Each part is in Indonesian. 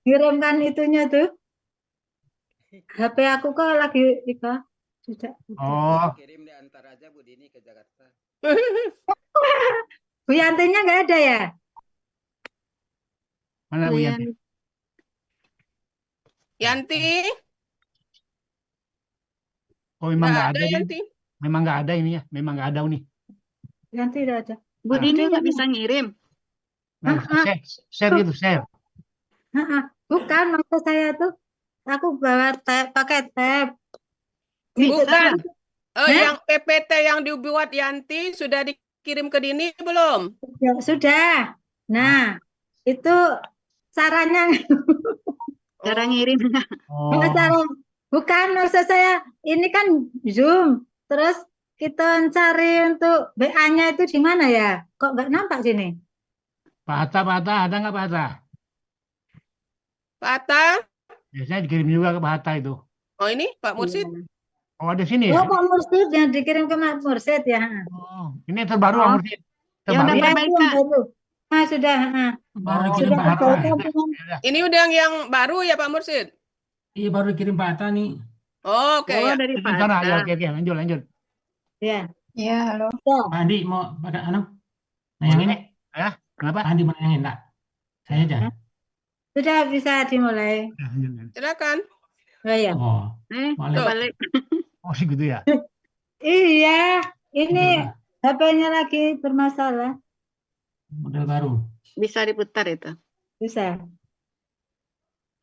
kirimkan itunya tuh. HP aku kok lagi sudah. Oh, Kirim diantar aja Bu Dini ke Jakarta. Bu Yantinya nggak ada ya? mana Bu Yanti? Yanti, Oh, memang nggak nggak ada ada dia. Yanti. Memang nggak ada ini ya. Memang nggak ada nih. Yanti udah ada. Bu Dini nggak bisa ngirim. Nah, Ah, share gitu, share. Bukan maksud saya tuh, aku bawa pakai tab. Bukan. Hah? Yang PPT yang dibuat Yanti sudah dikirim ke Dini belum? Ya, sudah. Nah, itu caranya Cara ngirimnya. Oh, bukan maksud saya ini kan Zoom. Terus kita cari untuk BA-nya itu di mana ya? Kok nggak nampak sini? Pak Hatta, ada nggak Pak Hatta? Pak Atta? Biasanya dikirim juga ke Pak Hatta itu. Oh ini Pak Mursid? Oh, ada sini Oh, ya? Pak Mursid yang dikirim ke Pak Mursid ya. Oh, ini yang terbaru Pak Oh, Mursid. yang udah Terbaru. Iya, baik, itu yang Kak. baru. Nah, sudah. Baru Oh, kirim Sudah Pak Hatta. perbaikan dengan Ini udah yang baru ya Pak Mursid? Iya baru kirim Pak Hatta nih. Oh, oke Oh, ya. dari Itu Pak sana. Ya, Atta. oke, lanjut. ya. Ya, halo. Pak Andi mau pakai nayangin? Boleh. Ya, kenapa? Pak Andi mau nayangin enggak? Saya aja. Sudah bisa dimulai. Ya, lanjut. Silakan. Oh ya. Oh, boleh. Kebalik. Oh, sih gitu ya. Iya, ini Model, HP-nya lagi bermasalah. model baru. Bisa diputar itu. Bisa.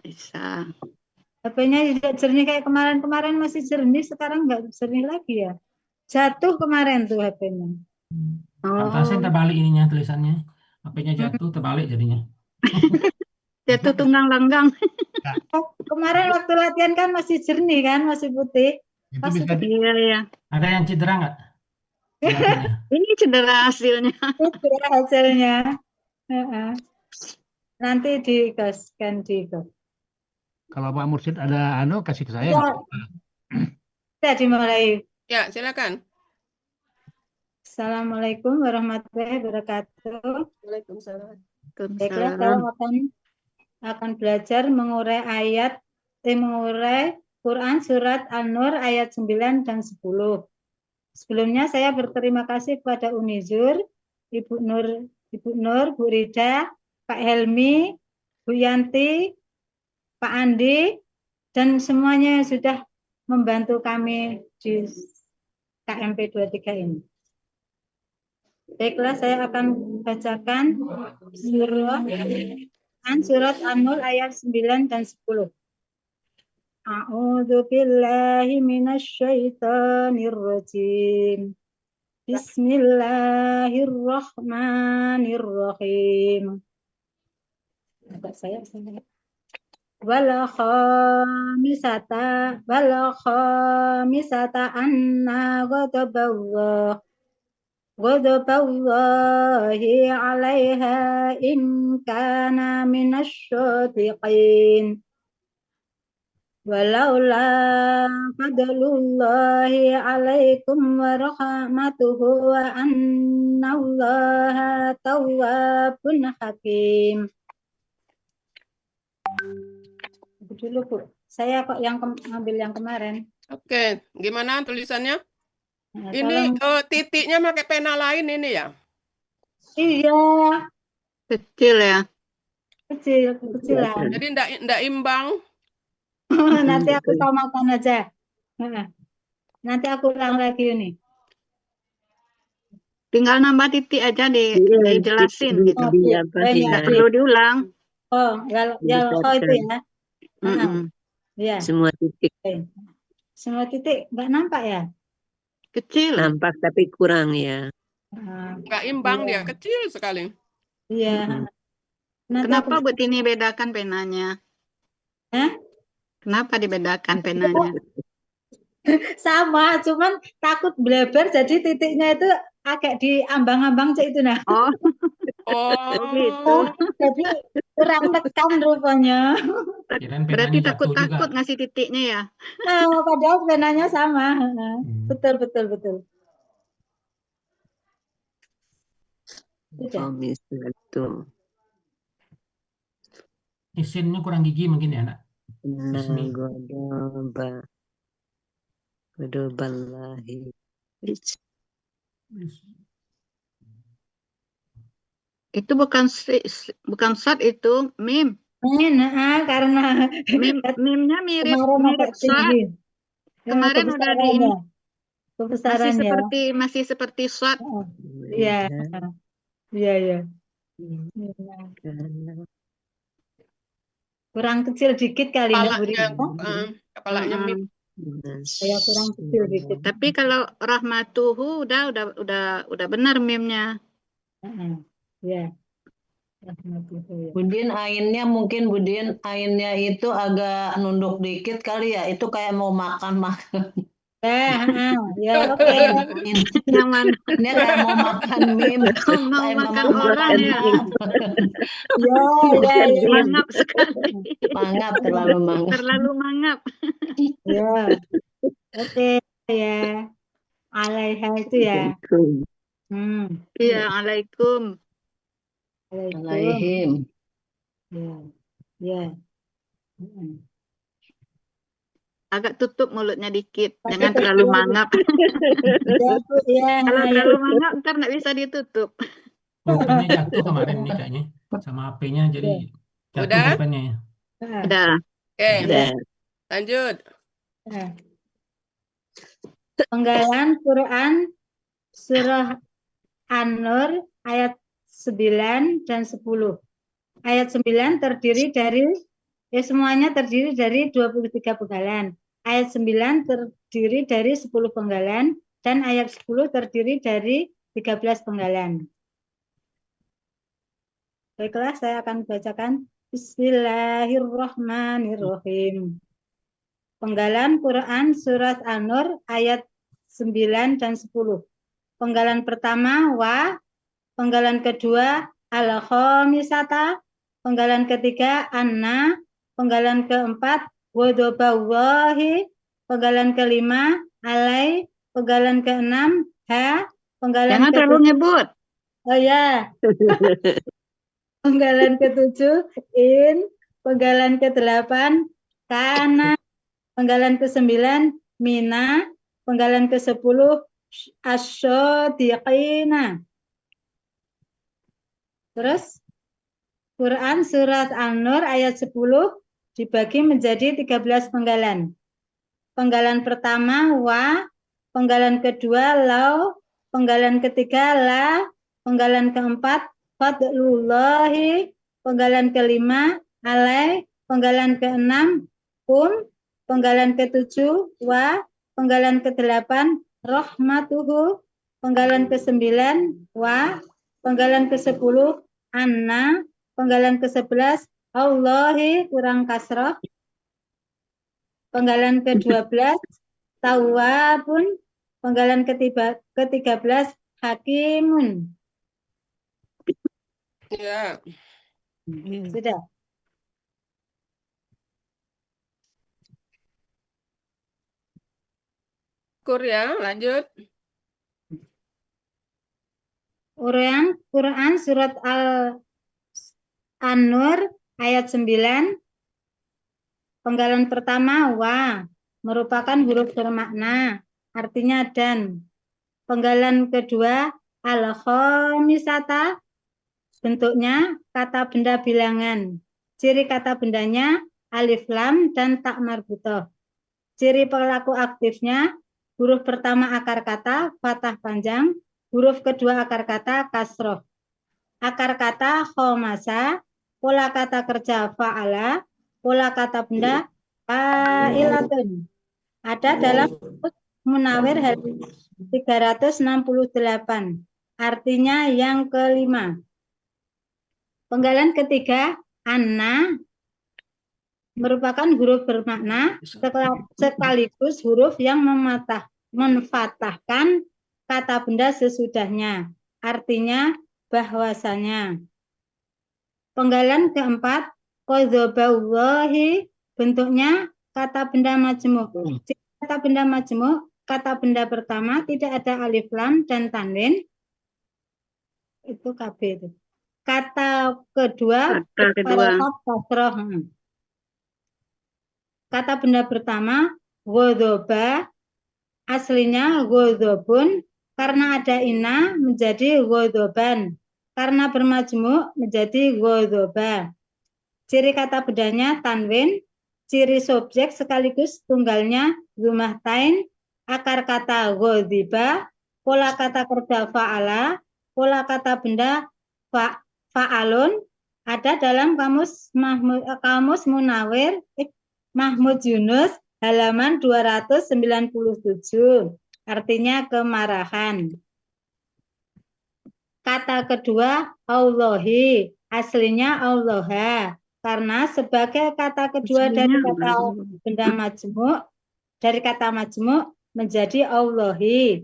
Bisa. HP-nya tidak jernih kayak kemarin masih jernih, sekarang nggak jernih lagi ya. Jatuh kemarin tuh HP-nya. Pantasnya terbalik ininya tulisannya. HP-nya jatuh terbalik jadinya. Jatuh tunggang langgang. Kemarin waktu latihan kan masih jernih kan, masih putih. Itu Pas bisa Iya, iya. Ada yang cedera nggak? Pelatihnya. Ini cedera hasilnya. itu hasilnya. Heeh. Nanti digaskan di itu. kalau Pak Mursid ada kasih ke saya. Ya, nggak apa-apa. kita dimulai. Ya, silakan. Assalamualaikum warahmatullahi wabarakatuh. Waalaikumsalam. Baiklah, saya akan belajar mengurai Quran surat An-Nur ayat 9 dan 10. Sebelumnya saya berterima kasih kepada Unizur, Ibu Nur, Bu Rida, Pak Helmi, Bu Yanti, Pak Andi, dan semuanya yang sudah membantu kami di KMP 23 ini. Baiklah, saya akan bacakan surat An-Nur ayat 9 dan 10. A'udzu billahi minasyaitonir rajim. Bismillahirrahmanirrahim. Saya wala khamisata anna ghadaballahi 'alaiha in kana minasyadiqin. Walaula fadlullahi 'alaikum wa rahmatuhu wa annallaha tawwabun hakim. Dulu Bu, saya kok yang ngambil yang kemarin. Oke, gimana tulisannya? Nah, Ini tolong. titiknya pakai pena lain ini ya? Iya, Kecil ya. kecilan. Jadi ndak imbang. Nanti aku samakan aja. Nanti aku ulang lagi ini. Tinggal nambah titik aja dijelasin gitu. Nggak perlu diulang. Oh, ya itu ya. Ya. Semua titik Semua titik nggak nampak ya? Kecil. nampak tapi kurang ya. Nggak imbang dia, kecil sekali. Iya. Nanti Kenapa aku Bu Tini bedakan penanya? Kenapa dibedakan penanya? sama, cuman takut bleber jadi titiknya itu agak di ambang-ambang itu nah. Oh, gitu. Jadi kurang tekan rupanya. Berarti takut-takut ngasih titiknya ya? Nah, padahal penanya sama. Betul. Oh, misalnya tuh. Isinnya kurang gigi mungkin ya, Nak. Nah, Ismi. godoballahi. Itu bukan sad itu, mim. Nah, karena Mimnya mirip kemarin agak sad. tinggi. Kemarin udah di ini. Kebesaran ya. Masih seperti sad. Iya. Iya, iya. Kurang kecil dikit kali Mbak Budi. Kepalanya mim. Ya kurang kecil dikit. Tapi kalau rahmatuhu udah benar mimnya. Ya. Rahmatuhu ya. Budin ainnya itu agak nunduk dikit kali ya. Itu kayak mau makan. Ya, oke. Yang mana? Ini kayak mau makan mim. Mau Kayak makan mama orang makan ya. map. Ya. Mangap sekali. Mangap, terlalu mangap. Terlalu mangap. Ya. Oke ya. Alaiha itu ya. Iya, alaikum. Alaihim. Ya. Agak tutup mulutnya dikit. Jangan terlalu mangap. Ya. Kalau terlalu mangap ntar nggak bisa ditutup. Pulpennya jatuh kemarin nih kayaknya. Sama HP-nya jadi jatuh Udah? pulpennya ya. Udah. Oke, Udah. lanjut. Penggalan Quran Surah An-Nur ayat 9 dan 10. Ayat 9 terdiri dari semuanya terdiri dari 23 penggalan. Ayat 9 terdiri dari 10 penggalan dan ayat 10 terdiri dari 13 penggalan. Baiklah, saya akan bacakan. Bismillahirrahmanirrahim. Penggalan Quran Surat An-Nur ayat 9 dan 10. Penggalan pertama wa, penggalan kedua al-khamisata, penggalan ketiga anna, penggalan keempat wadobawahi, penggalan kelima alai, penggalan keenam ha, penggalan Jangan terlalu nyebut. Oh ya. Penggalan ketujuh in, penggalan kedelapan kana, penggalan ke-9 mina, penggalan ke-10 asyodiqina. Terus Quran Surat An-Nur ayat 10 dibagi menjadi 13 penggalan. Penggalan pertama wa, penggalan kedua lau, penggalan ketiga la, penggalan keempat fadlullahi, penggalan kelima alai, penggalan keenam penggalan ke-7 wa, penggalan ke-8 rahmatuhu, penggalan ke-9 wa, penggalan ke-10 anna, penggalan ke-11 Allahi kurang kasrah, penggalan ke-12 tawabun, penggalan ke-13 hakimun. Ya. Sudah. Ya, lanjut. Quran Surat An-Nur ayat 9. Penggalan pertama wa merupakan huruf bermakna, artinya dan. Penggalan kedua al-khamisata, bentuknya kata benda bilangan. Ciri kata bendanya alif lam dan tak marbutoh. Ciri pelaku aktifnya huruf pertama akar kata fathah panjang, huruf kedua akar kata kasroh. Akar kata khomasa, pola kata kerja fa'ala, pola kata benda fa'ilatun. Ada dalam Munawir halaman 368. Artinya yang kelima. Penggalan ketiga anna merupakan huruf bermakna sekaligus huruf yang menfatahkan kata benda sesudahnya. Artinya bahwasanya. Penggalan keempat qadzaballahi, bentuknya kata benda majmuk. Kata benda majmuk, kata benda pertama tidak ada alif lam dan tanwin. Itu KB itu. Kata kedua Kata kedua. harokat kasroh. Kata benda pertama ghodoba, aslinya ghodobun, karena ada ina menjadi ghodoban, karena bermajmuk menjadi ghodoba. Ciri kata bedanya tanwin, ciri subjek sekaligus tunggalnya rumahtain, akar kata ghodiba, pola kata kerja fa'ala, pola kata benda fa'alun, ada dalam kamus Munawir Mahmud Yunus halaman 297, artinya kemarahan. Kata kedua Allahi, aslinya Allaha, karena sebagai kata kedua dari kata benda majmuk, dari kata majmuk menjadi Allahi,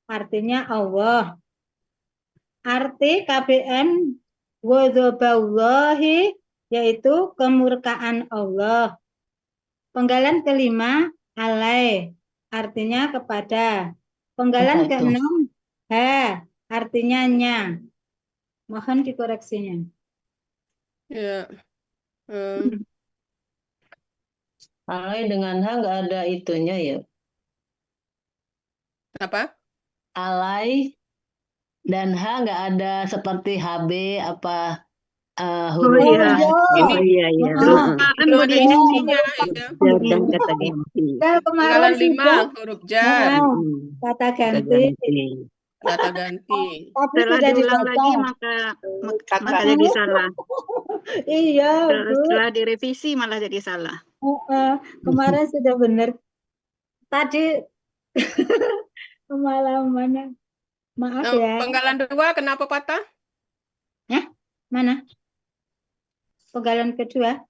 artinya Allah. Arti KBM ghadaballahi yaitu kemurkaan Allah. Penggalan kelima alai, artinya kepada. Penggalan keenam ha, artinya nya. Mohon dikoreksinya. Ya. Alay dengan H nggak ada itunya ya. Apa? Alay dan H nggak ada seperti HB apa Oh huruf iya. H. Oh iya iya. Ah. Kan Belum ada begini. isinya ya. Jar dan kata ganti. Penggalan 5 huruf jar, Kata Kata ganti. ganti. kata ganti. Tapi Setelah sudah diulang dibaca. lagi maka jadi salah. Iya, Bu. Setelah direvisi malah jadi salah. Kemarin sudah benar. Tadi kemalaman. Maaf ya. Penggalan 2 kenapa patah? Mana? Penggalan kedua.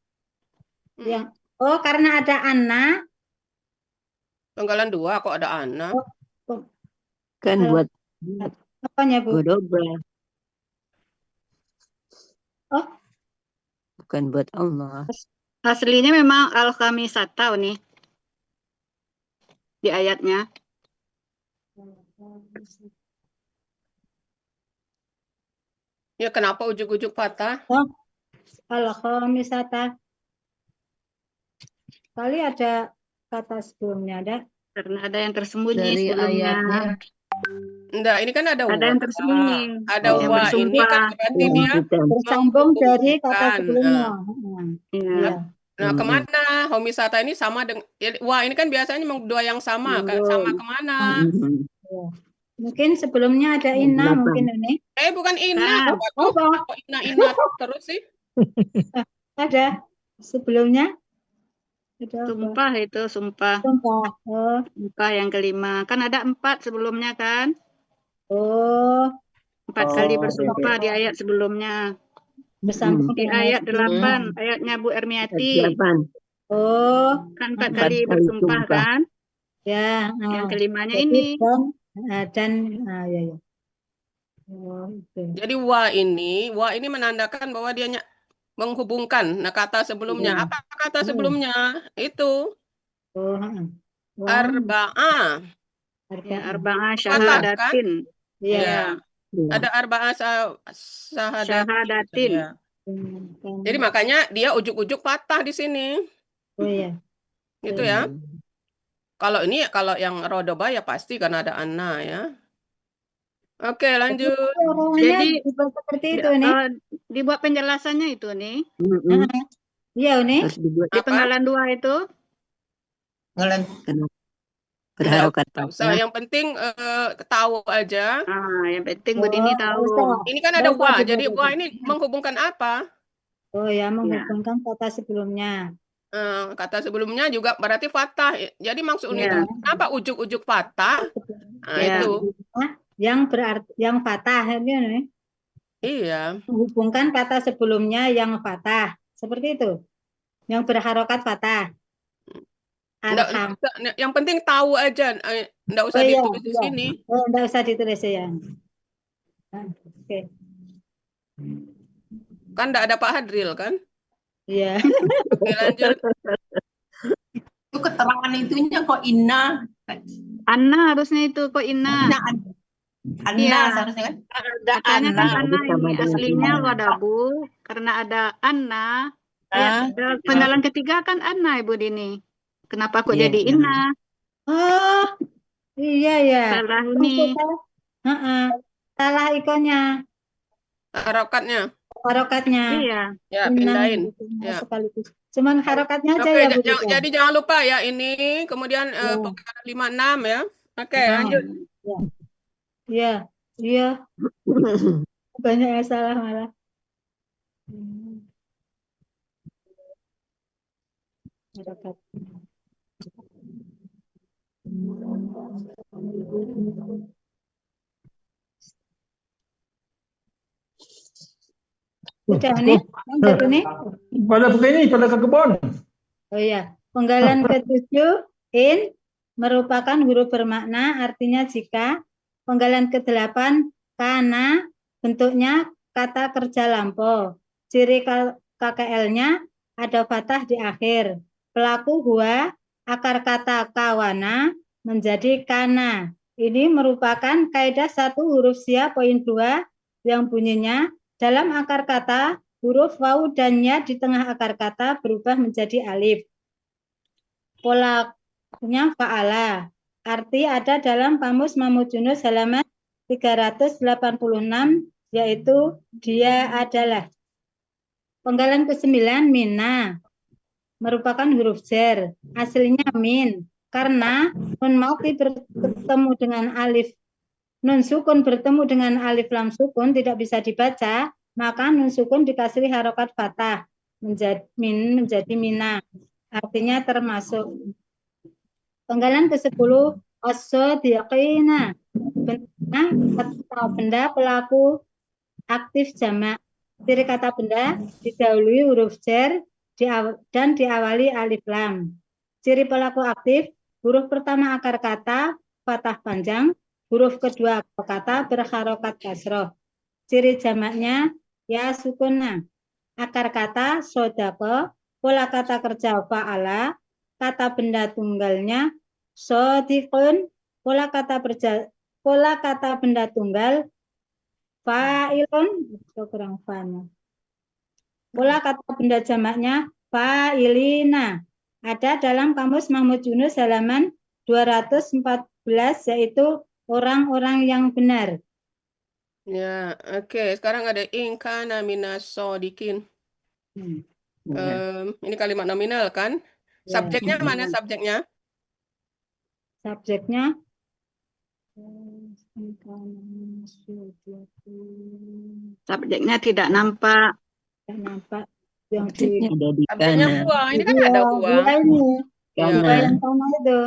Yang karena ada Anna. Penggalan 2 kok ada anak? Kan buat Apanya, Bu? godoba. Oh. Bukan buat Allah. Aslinya memang al-khamisatau nih di ayatnya. Ya kenapa ujuk-ujuk patah? Al-khamisata. Kali ada kata sebelumnya, ada? Karena ada yang tersembunyi Dari sebelumnya. ayatnya. Enggak, ini kan ada Ada yang tersembunyi. Ada Oh, yang wa. Ini bersumpah. kan berarti Yang dia kita Bersambung dari kata menghubungkan. sebelumnya. Iya. Iya. Nah, kemana homisata ini sama dengan wah ini kan biasanya memang dua yang sama kan? Sama kemana? Mungkin sebelumnya ada Ina, Delapan. mungkin ini. Bukan ina. Kan. Waduh, Apa? kok ina terus sih? Ada sebelumnya. Ada apa? Sumpah itu, sumpah. Sumpah. Oh. Sumpah yang kelima. Kan ada 4 sebelumnya kan? Oh. 4 kali bersumpah di ayat sebelumnya. Bersambung Di dengan ayat sebelumnya. 8, ayatnya Bu Ermiati. 8. Oh. Kan 4 Empat kali kali bersumpah sumpah. kan? Ya. Yang kelimanya Jadi, ini. ya. Oh, itu. Jadi wa ini menandakan bahwa dia menghubungkan. Nah, kata sebelumnya. Iya. Apa kata sebelumnya? Itu Oh, arba'ah. Ya, arba'ah Patah, syahadatin. Iya. Ya. Ada arba'ah Syahadatin. Ya. Jadi makanya dia ujuk-ujuk patah di sini. Oh iya. Gitu ya. Kalau yang rodoba ya pasti karena ada anna ya. Oke, lanjut. Jadi seperti itu nih. Dibuat penjelasannya itu nih. Iya, nih. Harus dibuat Di penggalan 2 itu. berharokat Nggak usah. Yang penting tahu aja. Yang penting Bu Dini tahu. Ini kan ada wa. Jadi wa ini menghubungkan apa? Oh ya, menghubungkan kata sebelumnya. Kata sebelumnya juga berarti fathah. Jadi maksudnya itu kenapa ujuk-ujuk fathah? Nah, itu. Yang berarti yang fathah ini nih. Iya. Menghubungkan kata sebelumnya yang fathah. Seperti itu. Yang berharokat fathah. Yang penting tahu aja. Nggak usah ditulis di sini. Nggak usah ditulis ya. Oke. Kan nggak ada Pak Hadril kan? Iya. Oke, lanjut. Itu keterangan itunya kok inna. Anna harusnya itu kok inna. Iya, seharusnya kan? Ada bacanya kan Anna. Anna sama ini. dengan Aslinya Ina. Wadabu, karena ada Anna. Ah, Panggalan ketiga kan Anna, Ibu Dini. Kenapa kok Iya, jadi iya. Ina? Oh, iya ya. Salah Maksud ini. saya, salah ikonnya, Harokatnya. harokatnya. Iya. Ya, Inna pindahin. gitu, Ya. sekaligus. Cuman harokatnya aja Oke, ya Bu Rita. jadi jangan lupa ya ini, kemudian Ya. pokoknya 5-6 ya. Oke, Nah, lanjut. ya. Iya, iya, banyak yang salah malah. Harokat. Sudah ini, lanjut ini. Pada begini, pada ke kebun. Oh iya, penggalan ke-7 in merupakan huruf bermakna, artinya jika. Penggalan ke-8 kana, bentuknya kata kerja lampau. Ciri KKL-nya ada fathah di akhir. Pelaku huwa, akar kata kawana menjadi kana. Ini merupakan kaidah 1 huruf sia poin 2 yang bunyinya dalam akar kata huruf waw dan ya di tengah akar kata berubah menjadi alif. Polanya fa'ala. Arti ada dalam Kamus Mahmud Yunus halaman 386, yaitu dia adalah. Penggalan ke-9 mina merupakan huruf jar. Aslinya min. Karena nun mati bertemu dengan alif. Nun sukun bertemu dengan alif lam sukun tidak bisa dibaca, maka nun sukun dikasih harokat fathah menjadi mina. Artinya termasuk. Penggalan ke-10 as-sadiqina. Bentuknya benda pelaku aktif jamak. Ciri kata benda didahului huruf jar dan diawali alif lam. Ciri pelaku aktif, huruf pertama akar kata fathah panjang, huruf kedua akar kata berharokat kasroh. Ciri jamaknya ya sukuna. Akar kata sodako, pola kata kerja fa'ala, kata benda tunggalnya sodikun, pola kata benda tunggal fa'ilun, itu kurang fa'na. Pola kata benda jamaknya fa'ilina. Ada dalam Kamus Mahmud Yunus halaman 214, yaitu orang-orang yang benar. Ya, oke. Sekarang ada ingkana minas sodikin. Ini kalimat nominal kan? Ya. Subjeknya mana subjeknya? Subjeknya Subjeknya tidak nampak. tidak nampak. Yang Subjeknya ada di Subjeknya kana. huwa. Ini kan ada huwa. Huwa ini. Ya, Huwa yang sama itu.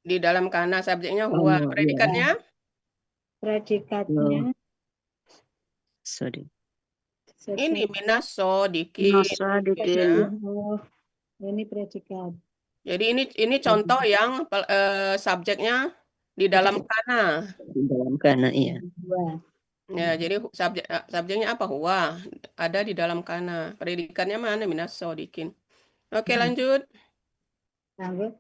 di dalam kana subjeknya huwa. Oh, Predikatnya? Predikatnya. Sorry. Ini minas sodikin. Nosodikin. Oh, ini predikat. Jadi ini contoh yang subjeknya di dalam kana. Di dalam kana, iya. Dua. Ya, jadi subjeknya apa? Huwa. Ada di dalam kana. Predikatnya mana? Minas sodikin. Oke, lanjut. Lanjut.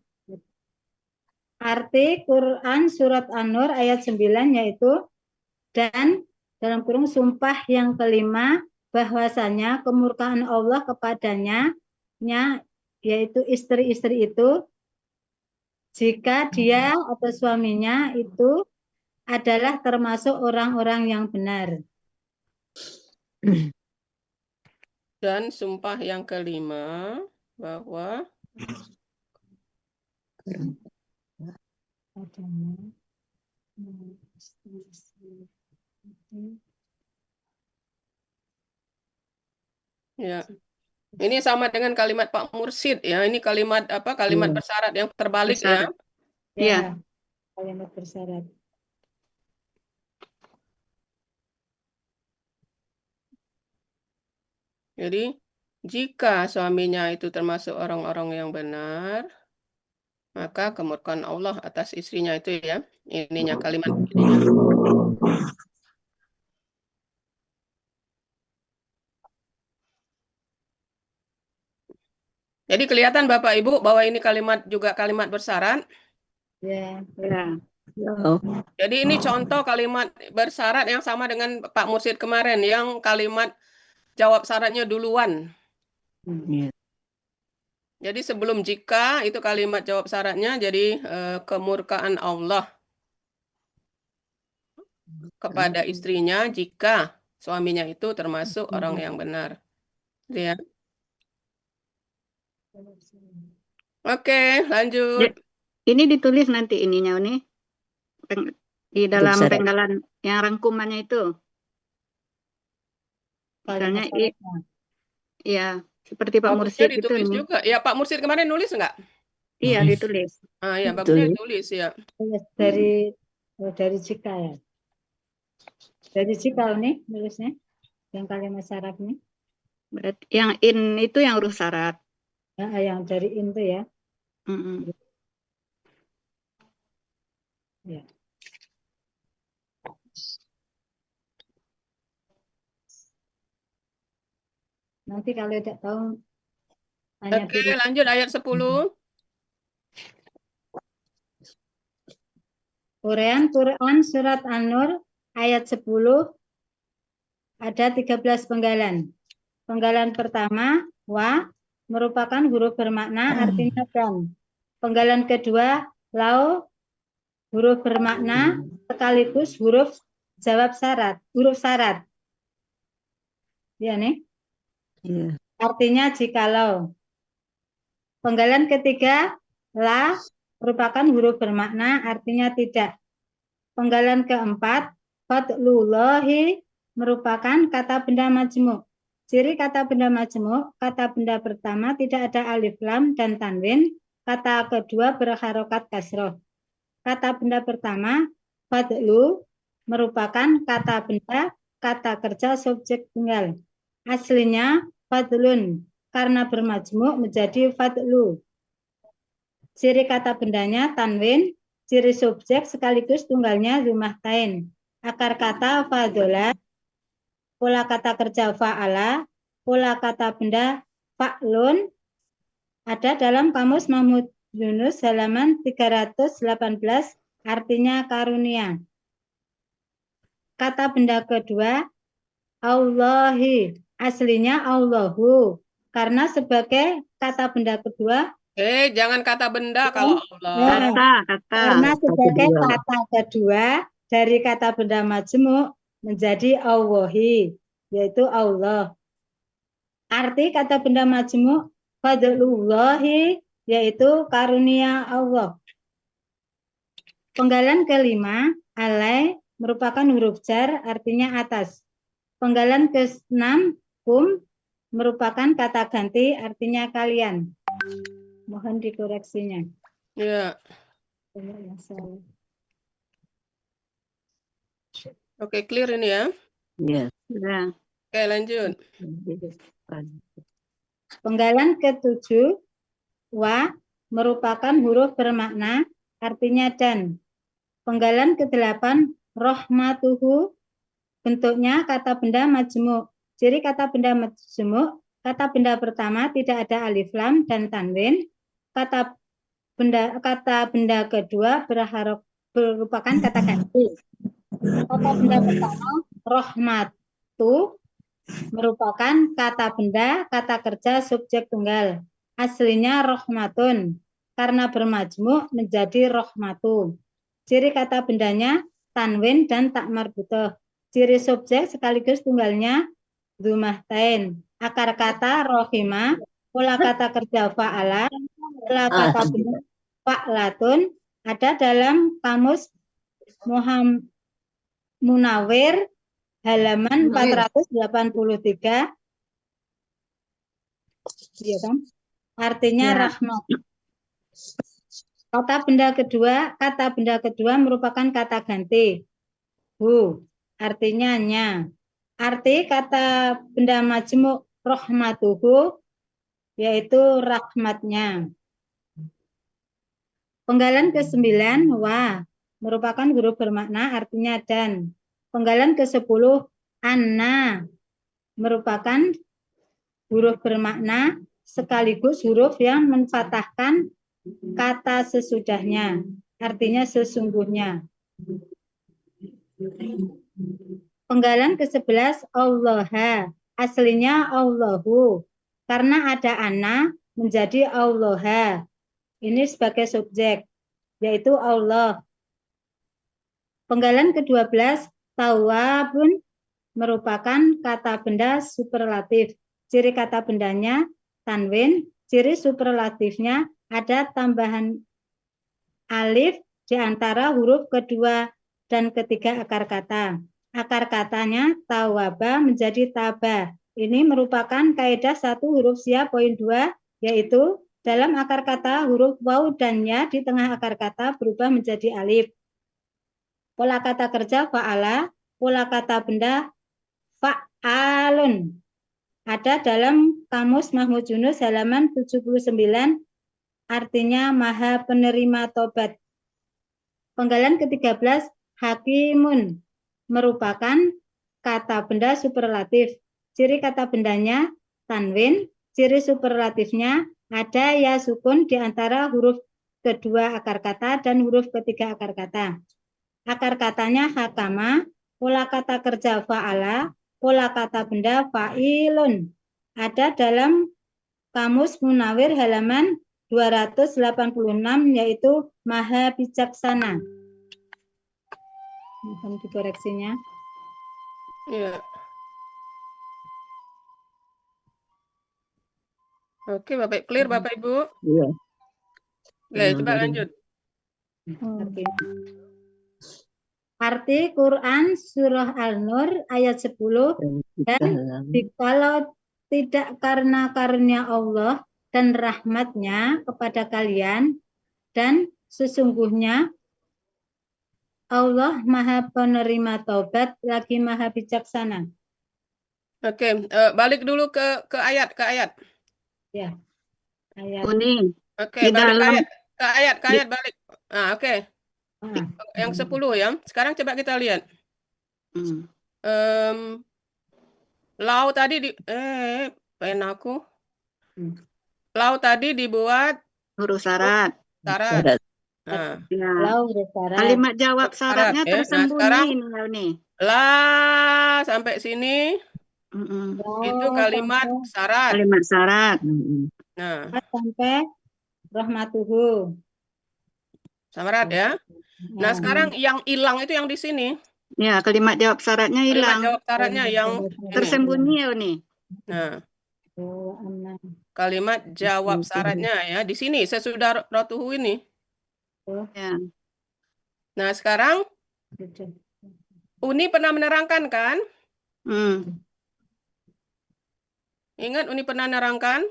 Arti Quran surat An-Nur ayat 9 yaitu dan dalam kurung sumpah yang kelima bahwasanya kemurkaan Allah kepadanya yaitu istri-istri itu jika dia atau suaminya itu adalah termasuk orang-orang yang benar. Dan sumpah yang kelima bahwa ya. Ini sama dengan kalimat Pak Mursid ya. Ini kalimat apa? Kalimat bersyarat yang terbalik ya. Iya. Kalimat bersyarat. Jadi jika suaminya itu termasuk orang-orang yang benar, maka kemurkaan Allah atas istrinya itu ya. Ininya kalimat ininya. Jadi kelihatan Bapak Ibu bahwa ini kalimat juga kalimat bersyarat. Ya. Ya. Oh, Jadi ini contoh kalimat bersyarat yang sama dengan Pak Mursyid kemarin, yang kalimat jawab syaratnya duluan. iya. Jadi sebelum jika itu kalimat jawab syaratnya jadi kemurkaan Allah kepada istrinya jika suaminya itu termasuk orang yang benar. Ya. Oke, lanjut. Ini ditulis nanti ininya nih di dalam syarat. penggalan yang rangkumannya itu. Misalnya, ya seperti Pak Bagusnya Mursyid itu ditulis nih. juga. Ya, Pak Mursyid kemarin nulis nggak? Iya, Nulis. ditulis. Ah, ya, bagusnya ditulis ya. Dari jika ya. Dari jika ini nulisnya yang kalimat syarat ini. Berarti yang in itu yang huruf syarat. Nah, yang dari in itu ya. Ya. Nanti kalau tidak tahu tanya Oke, lanjut ayat 10. Uraian Quran surat An-Nur ayat 10 ada 13 penggalan. Penggalan pertama wa merupakan huruf bermakna artinya dan. Penggalan kedua lau huruf bermakna sekaligus huruf jawab syarat, huruf syarat. Ya nih. Iya. Artinya jikalau. Penggalan ketiga la merupakan huruf bermakna artinya tidak. Penggalan keempat fadlullahi merupakan kata benda majmuk. Ciri kata benda majmuk, kata benda pertama tidak ada alif lam dan tanwin, kata kedua berharokat kasroh. Kata benda pertama fadlu merupakan kata benda, kata kerja subjek tunggal. Aslinya fadlun, karena bermajmuk menjadi fadlu. Ciri kata bendanya tanwin, ciri subjek sekaligus tunggalnya dzumahtain. Akar kata fadola, pola kata kerja fa'ala, pola kata benda fa'lun ada dalam kamus Mahmud Yunus halaman 318 artinya karunia. Kata benda kedua Allahi, aslinya Allahu, karena sebagai kata benda kedua Jangan kata benda kalau Allah. Kata. Karena sebagai kata kedua dari kata benda majmuk menjadi Allahi, yaitu Allah. Arti kata benda majmuk fadlullahi, yaitu karunia Allah. Penggalan kelima, alai merupakan huruf jar artinya atas. Penggalan ke-6, kum merupakan kata ganti artinya kalian. Mohon dikoreksinya. Ya. Oke, clear ini ya. Iya. Oke, lanjut. Penggalan ke-7, wa merupakan huruf bermakna artinya dan. Penggalan ke-8, rahmatuhu bentuknya kata benda majmuk. Ciri kata benda majmuk, kata benda pertama tidak ada alif lam dan tanwin. Kata benda kedua merupakan kata ganti. Kata benda pertama rahmatu merupakan kata benda, kata kerja subjek tunggal. Aslinya rahmatun, karena bermajmuk menjadi rahmatu. Ciri kata bendanya tanwin dan tak marbutoh. Ciri subjek sekaligus tunggalnya dzumahtain. Akar kata rohima, pola kata kerja fa'ala, pola kata benda fa'latun ada dalam kamus Muhammad Munawir halaman 483. Iya kan? Artinya rahmat. Kata benda kedua merupakan kata ganti. Hu, artinya nya. Arti kata benda majmuk rahmatuhu yaitu rahmatnya. Penggalan ke-9 wa merupakan huruf bermakna artinya dan. Penggalan ke-10 anna merupakan huruf bermakna sekaligus huruf yang menfatahkan kata sesudahnya. artinya sesungguhnya. Penggalan ke-11 Allah, aslinya Allahu. Karena ada ana menjadi Allah. Ini sebagai subjek, yaitu Allah. Penggalan ke-12 tawabun merupakan kata benda superlatif. Ciri kata bendanya tanwin, ciri superlatifnya ada tambahan alif di antara huruf kedua dan ketiga akar kata. Akar katanya tawaba menjadi taba. Ini merupakan kaidah 1 huruf sia poin 2, yaitu dalam akar kata huruf waw dan ya di tengah akar kata berubah menjadi alif. Pola kata kerja fa'ala, pola kata benda fa'alun. Ada dalam Kamus Mahmud Yunus halaman 79, artinya maha penerima tobat. Penggalan ke-13 hakimun merupakan kata benda superlatif. Ciri kata bendanya tanwin, ciri superlatifnya ada ya sukun di antara huruf kedua akar kata dan huruf ketiga akar kata. Akar katanya hakama, pola kata kerja fa'ala, pola kata benda fa'ilun. Ada dalam Kamus Munawir halaman 286, yaitu maha bijaksana. Mohon dikoreksinya. Iya. Oke, Bapak clear Bapak Ibu. Iya. Oke, coba lanjut. Arti Quran surah Al-Nur ayat 10, dan jikalau tidak karena karunia Allah dan rahmatnya kepada kalian, dan sesungguhnya Allah maha penerima taubat lagi maha bijaksana. Oke, balik dulu ke ayat. Ya, ayat. Kuning. Oke, Di balik dalam ke ayat balik. Nah, oke. Yang 10 ya. Sekarang coba kita lihat. Lau tadi penaku. Lau tadi dibuat huruf syarat. syarat. Nah, Ya. Lau bersyarat. Kalimat jawab syaratnya ya. Nah, tersembunyi sekarang nih. la sampai sini itu kalimat syarat. Kalimat syarat. Nah, Sampai rahmatuhu. syarat ya. Nah, sekarang yang hilang itu yang di sini. Ya, kalimat jawab syaratnya Kalimat hilang. jawab syaratnya yang ini. Tersembunyi ya nih. Nah, kalimat jawab syaratnya ya di sini sesudah rotuhu ini. Ya. Nah, sekarang Uni pernah menerangkan kan? Ingat Uni pernah menerangkan?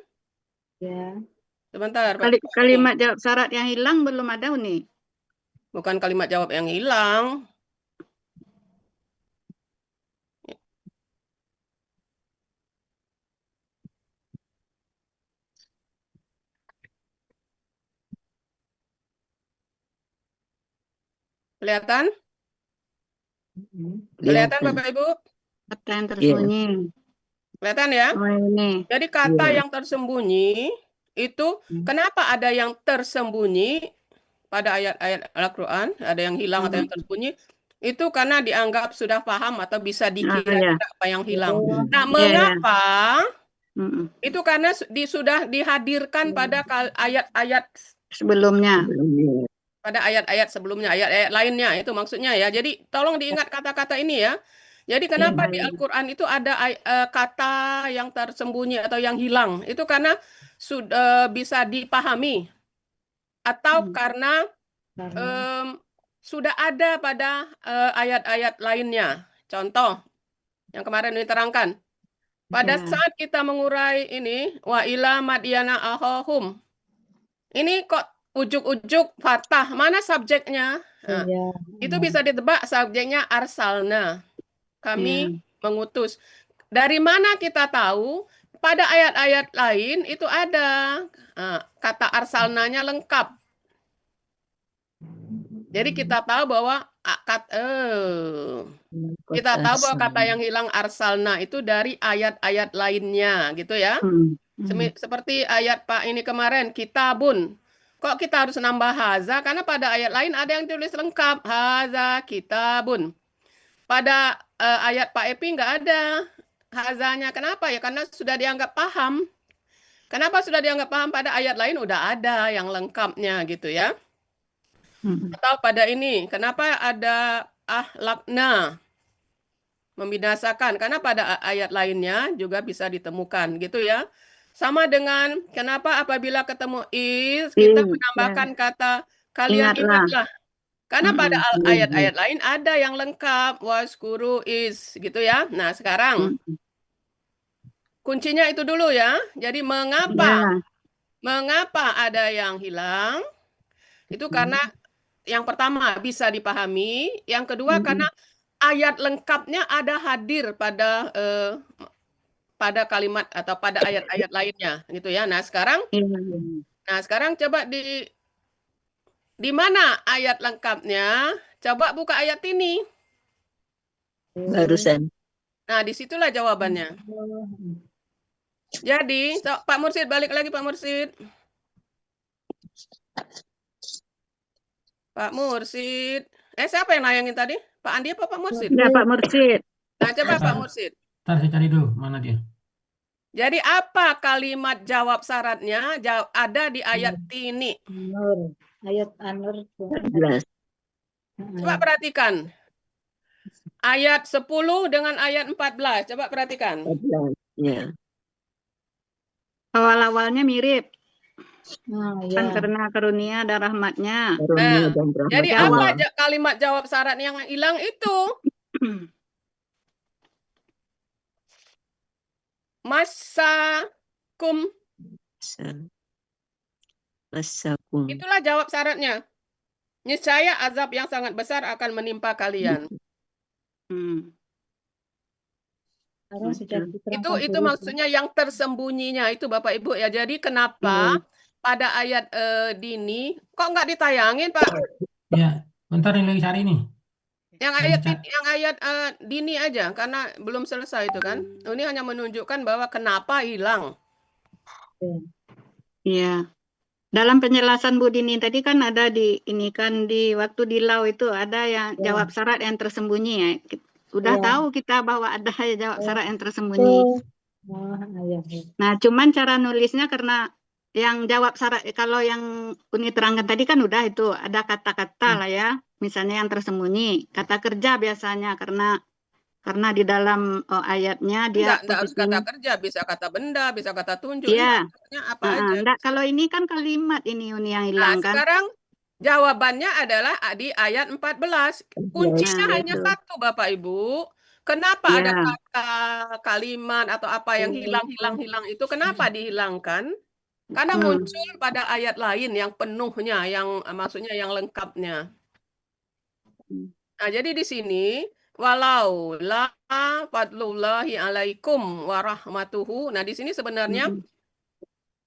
Ya. Sebentar. Kalimat jawab syarat yang hilang belum ada Uni. Bukan kalimat jawab yang hilang. Kelihatan? Kelihatan Bapak Ibu? Kata yang tersembunyi. Kelihatan ya? Oh, ini. Jadi kata yang tersembunyi itu kenapa ada yang tersembunyi pada ayat-ayat Al-Quran, ada yang hilang atau yang tersembunyi, itu karena dianggap sudah paham atau bisa dikira apa yang hilang. Nah, mengapa? Itu karena sudah dihadirkan pada ayat-ayat sebelumnya. Pada ayat-ayat sebelumnya, ayat-ayat lainnya, itu maksudnya ya. Jadi tolong diingat kata-kata ini ya. Jadi kenapa di Al-Quran itu ada kata yang tersembunyi atau yang hilang? Itu karena sudah bisa dipahami. Atau karena sudah ada pada ayat-ayat lainnya. Contoh, yang kemarin diterangkan. Pada saat kita mengurai ini, wa ila madyana ahohum. Ini kok ujuk-ujuk fathah, mana subjeknya? Nah, itu bisa ditebak subjeknya arsalna. Kami mengutus. Dari mana kita tahu? Pada ayat-ayat lain itu ada kata arsalnanya lengkap. Jadi kita tahu bahwa kata yang hilang arsalna itu dari ayat-ayat lainnya, gitu ya. Seperti ayat Pak ini kemarin, kitabun. Kok kita harus nambah haza? Karena pada ayat lain ada yang tulis lengkap. Haza kitabun. Pada ayat Pak Epi nggak ada hazanya. Kenapa ya? Karena sudah dianggap paham. Kenapa sudah dianggap paham? Pada ayat lain udah ada yang lengkapnya gitu ya. Atau pada ini, kenapa ada ahlakna? Membinasakan. Karena pada ayat lainnya juga bisa ditemukan gitu ya. Sama dengan kenapa apabila ketemu is, kita menambahkan kata kalian Ingatlah. ingatlah. Karena pada ayat-ayat lain ada yang lengkap. Waskuru is gitu ya. Nah sekarang kuncinya itu dulu ya. Jadi mengapa? Mengapa ada yang hilang? Itu karena yang pertama bisa dipahami. Yang kedua karena ayat lengkapnya ada hadir pada pada kalimat atau pada ayat-ayat lainnya gitu ya. Nah sekarang coba di mana ayat lengkapnya? Coba buka ayat ini. Barusan. Nah, disitulah jawabannya. Jadi, Pak Mursid, balik lagi Pak Mursid. Pak Mursid. Siapa yang nayangin tadi? Pak Andi apa Pak Mursid? Ya, Pak Mursid. Nah, coba Pak Mursid. Ntar saya cari dulu, mana dia? Jadi, apa kalimat jawab syaratnya? Ada di ayat ini. Nur. Ayat An-Nur. 14. Coba perhatikan. Ayat 10 dengan ayat 14. Coba perhatikan. 14. Ya. Awal-awalnya mirip. Nah, Kan ya. karena karunia dan rahmatnya. Karunia dan rahmat Jadi Allah. apa kalimat jawab syarat yang hilang itu? Masakum. Masakum. Itulah jawab syaratnya. Niscaya azab yang sangat besar akan menimpa kalian. Sekarang sudah diterangkan Itu dulu. maksudnya yang tersembunyinya itu Bapak Ibu ya. Jadi kenapa pada ayat dini kok nggak ditayangin Pak? Ya, bentar ini lagi cari nih. Yang ayat dini aja karena belum selesai itu kan. Ini hanya menunjukkan bahwa kenapa hilang. Iya. Dalam penjelasan Bu Dini tadi kan ada di ini kan di waktu di Lau itu ada yang jawab syarat yang tersembunyi ya. Udah tahu kita bahwa ada jawab syarat yang tersembunyi. Nah, cuman cara nulisnya karena yang jawab syarat kalau yang Uni terangkan tadi kan udah itu ada kata-kata lah ya. Misalnya yang tersembunyi, kata kerja biasanya karena di dalam ayatnya dia Enggak harus kata kerja, bisa kata benda, bisa kata tunjuk. Iya. Apa aja. Enggak, kalau ini kan kalimat ini Uni yang hilang kan. Sekarang jawabannya adalah di ayat 14. Kuncinya hanya satu Bapak Ibu. Kenapa ada kata kalimat atau apa yang hilang itu? Kenapa dihilangkan? Karena muncul pada ayat lain yang penuhnya, yang maksudnya yang lengkapnya. Nah, jadi di sini walau la fadlullahi alaikum warahmatuhu. Nah, di sini sebenarnya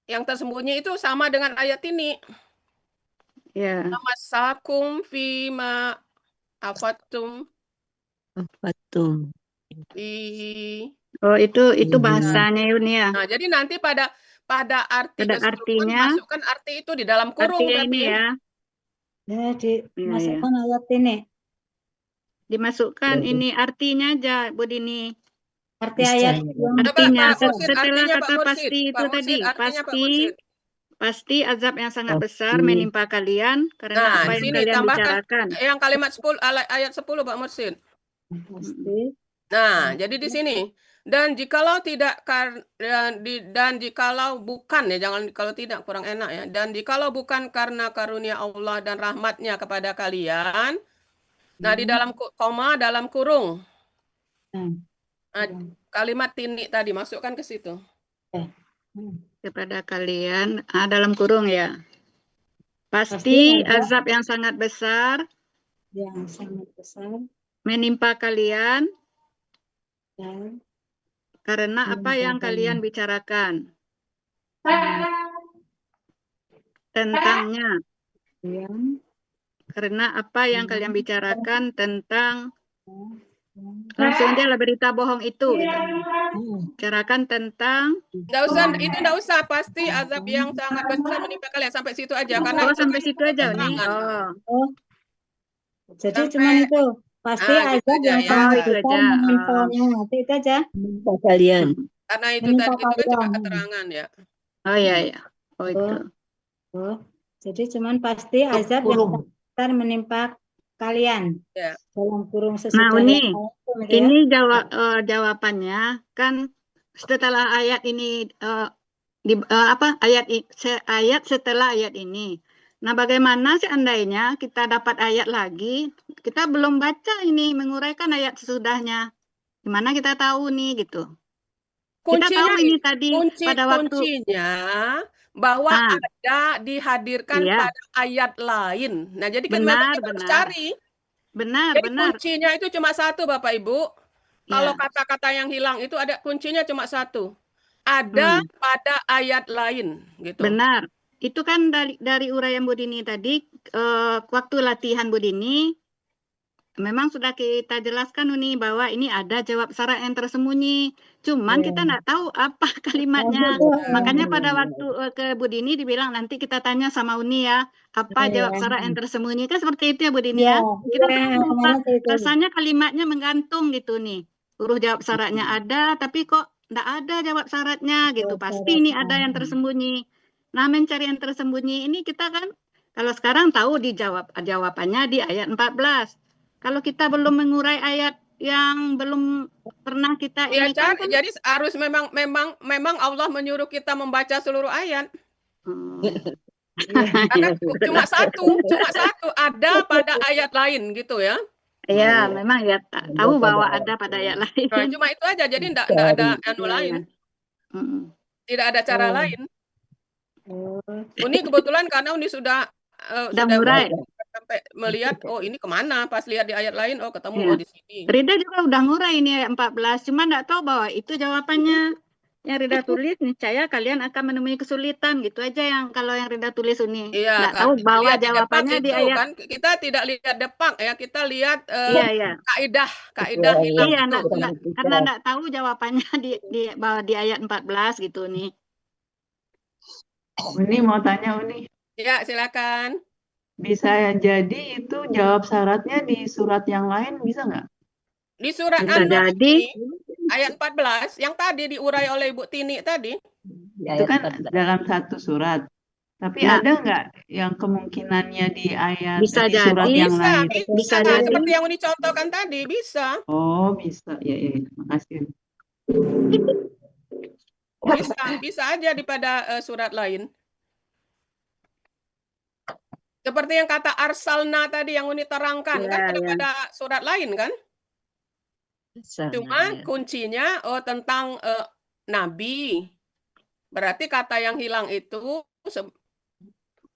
yang tersembunyi itu sama dengan ayat ini. Ya. Masakum fima afatum. Oh, itu bahasanya Yuni ya. Nah, jadi nanti pada arti artinya masukkan arti itu di dalam kurung artinya ini ya. Ya, dimasukkan ayat ini. Dimasukkan ini artinya aja Bu Dini. Arti ayat artinya Mursid, setelah artinya, kata pasti itu tadi pasti azab yang sangat besar menimpa kalian karena apa yang kalian bicarakan. Yang kalimat 10 ayat 10 Pak Mursid. Nah, jadi di sini dan jikalau tidak dan jikalau bukan ya jangan kalau tidak kurang enak ya dan jikalau bukan karena karunia Allah dan rahmatnya kepada kalian. Nah, di dalam koma dalam kurung. Nah, kalimat tini tadi masukkan ke situ. Kepada kalian dalam kurung ya. Pasti azab yang sangat besar menimpa kalian karena apa yang kalian bicarakan tentangnya. Karena apa yang kalian bicarakan tentang Langsung aja lah berita bohong itu gitu. Bicarakan tentang Nggak usah, itu nggak usah. Pasti azab yang sangat besar menimpa kalian. Sampai situ aja. Karena itu sampai kan situ aja nih. keterangan. Oh, jadi Sampai- cuman itu. Pasti Ah, gitu azab aja yang ya. sangat itu besar aja. menimpanya. Itu aja. Menimpa kalian. Karena itu Menimpa tadi itu kan cuma kalian. keterangan ya. Oh iya ya. Oh itu. Oh, jadi cuman pasti azab yang sangat besar menimpa kalian. Ya. Dalam kurung Nah, sesudah Uni, ayat itu, gitu ya. ini jawabannya kan setelah ayat ini ayat setelah ayat ini. Nah, bagaimana seandainya kita dapat ayat lagi, kita belum baca ini menguraikan ayat sesudahnya. Gimana kita tahu nih gitu? Kita tahu ini tadi pada waktu Kuncinya bahwa Ah. ada dihadirkan Iya. pada ayat lain. Nah, jadi kan Benar, kita harus benar. cari. Benar, Jadi benar. kuncinya itu cuma satu, Bapak Ibu. Kalau Ya. kata-kata yang hilang itu ada kuncinya cuma satu. Ada pada ayat lain, gitu. Benar. Itu kan dari uraian Bu Dini tadi, waktu latihan Bu Dini, memang sudah kita jelaskan Uni bahwa ini ada jawab syarat yang tersembunyi. Cuman kita nggak tahu apa kalimatnya. Makanya pada waktu ke Bu Dini dibilang nanti kita tanya sama Uni ya, apa jawab syarat yang tersembunyi. Kan seperti itu ya Bu Dini ya. Kita lupa, rasanya kalimatnya menggantung gitu nih. Huruf jawab syaratnya ada, tapi kok nggak ada jawab syaratnya gitu. Pasti ini ada yang tersembunyi. Nah, mencari yang tersembunyi ini kita kan, kalau sekarang tahu jawabannya di ayat 14. Kalau kita belum mengurai ayat yang belum pernah kita Ya, ini kan, jadi harus memang Allah menyuruh kita membaca seluruh ayat. Karena cuma satu ada pada ayat lain gitu ya. Iya, memang ya tahu bahwa ada pada ayat lain. Nah, cuma itu aja. Jadi enggak ada anu lain. Tidak ada cara lain. Uni kebetulan karena Uni sudah mulai sampai melihat ini kemana, pas lihat di ayat lain ketemu Iya. di sini. Rida juga udah ngurai ini ayat 14, cuma enggak tahu bahwa itu jawabannya. Yang Rida tulis niscaya kalian akan menemui kesulitan gitu aja yang kalau yang Rida tulis Uni. Iya, Enggak tahu bahwa lihat di jawabannya depak di itu ayat. kan kita tidak lihat depak ya, kita lihat Iya. kaidah hilang Iya, itu. karena enggak tahu jawabannya di ayat 14 gitu nih. Uni mau tanya Uni. Ya, silakan. Bisa jadi itu jawab syaratnya di surat yang lain bisa nggak? Di surat Bisa An-Nur jadi. ayat 14 yang tadi diurai oleh Ibu Tini tadi. Itu kan dalam satu surat. Tapi ada nggak yang kemungkinannya di ayat Bisa di surat jadi. yang lain? Bisa Nah, jadi. seperti yang Uni contohkan tadi, bisa. Oh, bisa. Ya, makasih. Bisa aja di pada surat lain. Seperti yang kata Arsalna tadi yang Uni terangkan, kan ada pada surat lain kan? Cuma kuncinya tentang Nabi. Berarti kata yang hilang itu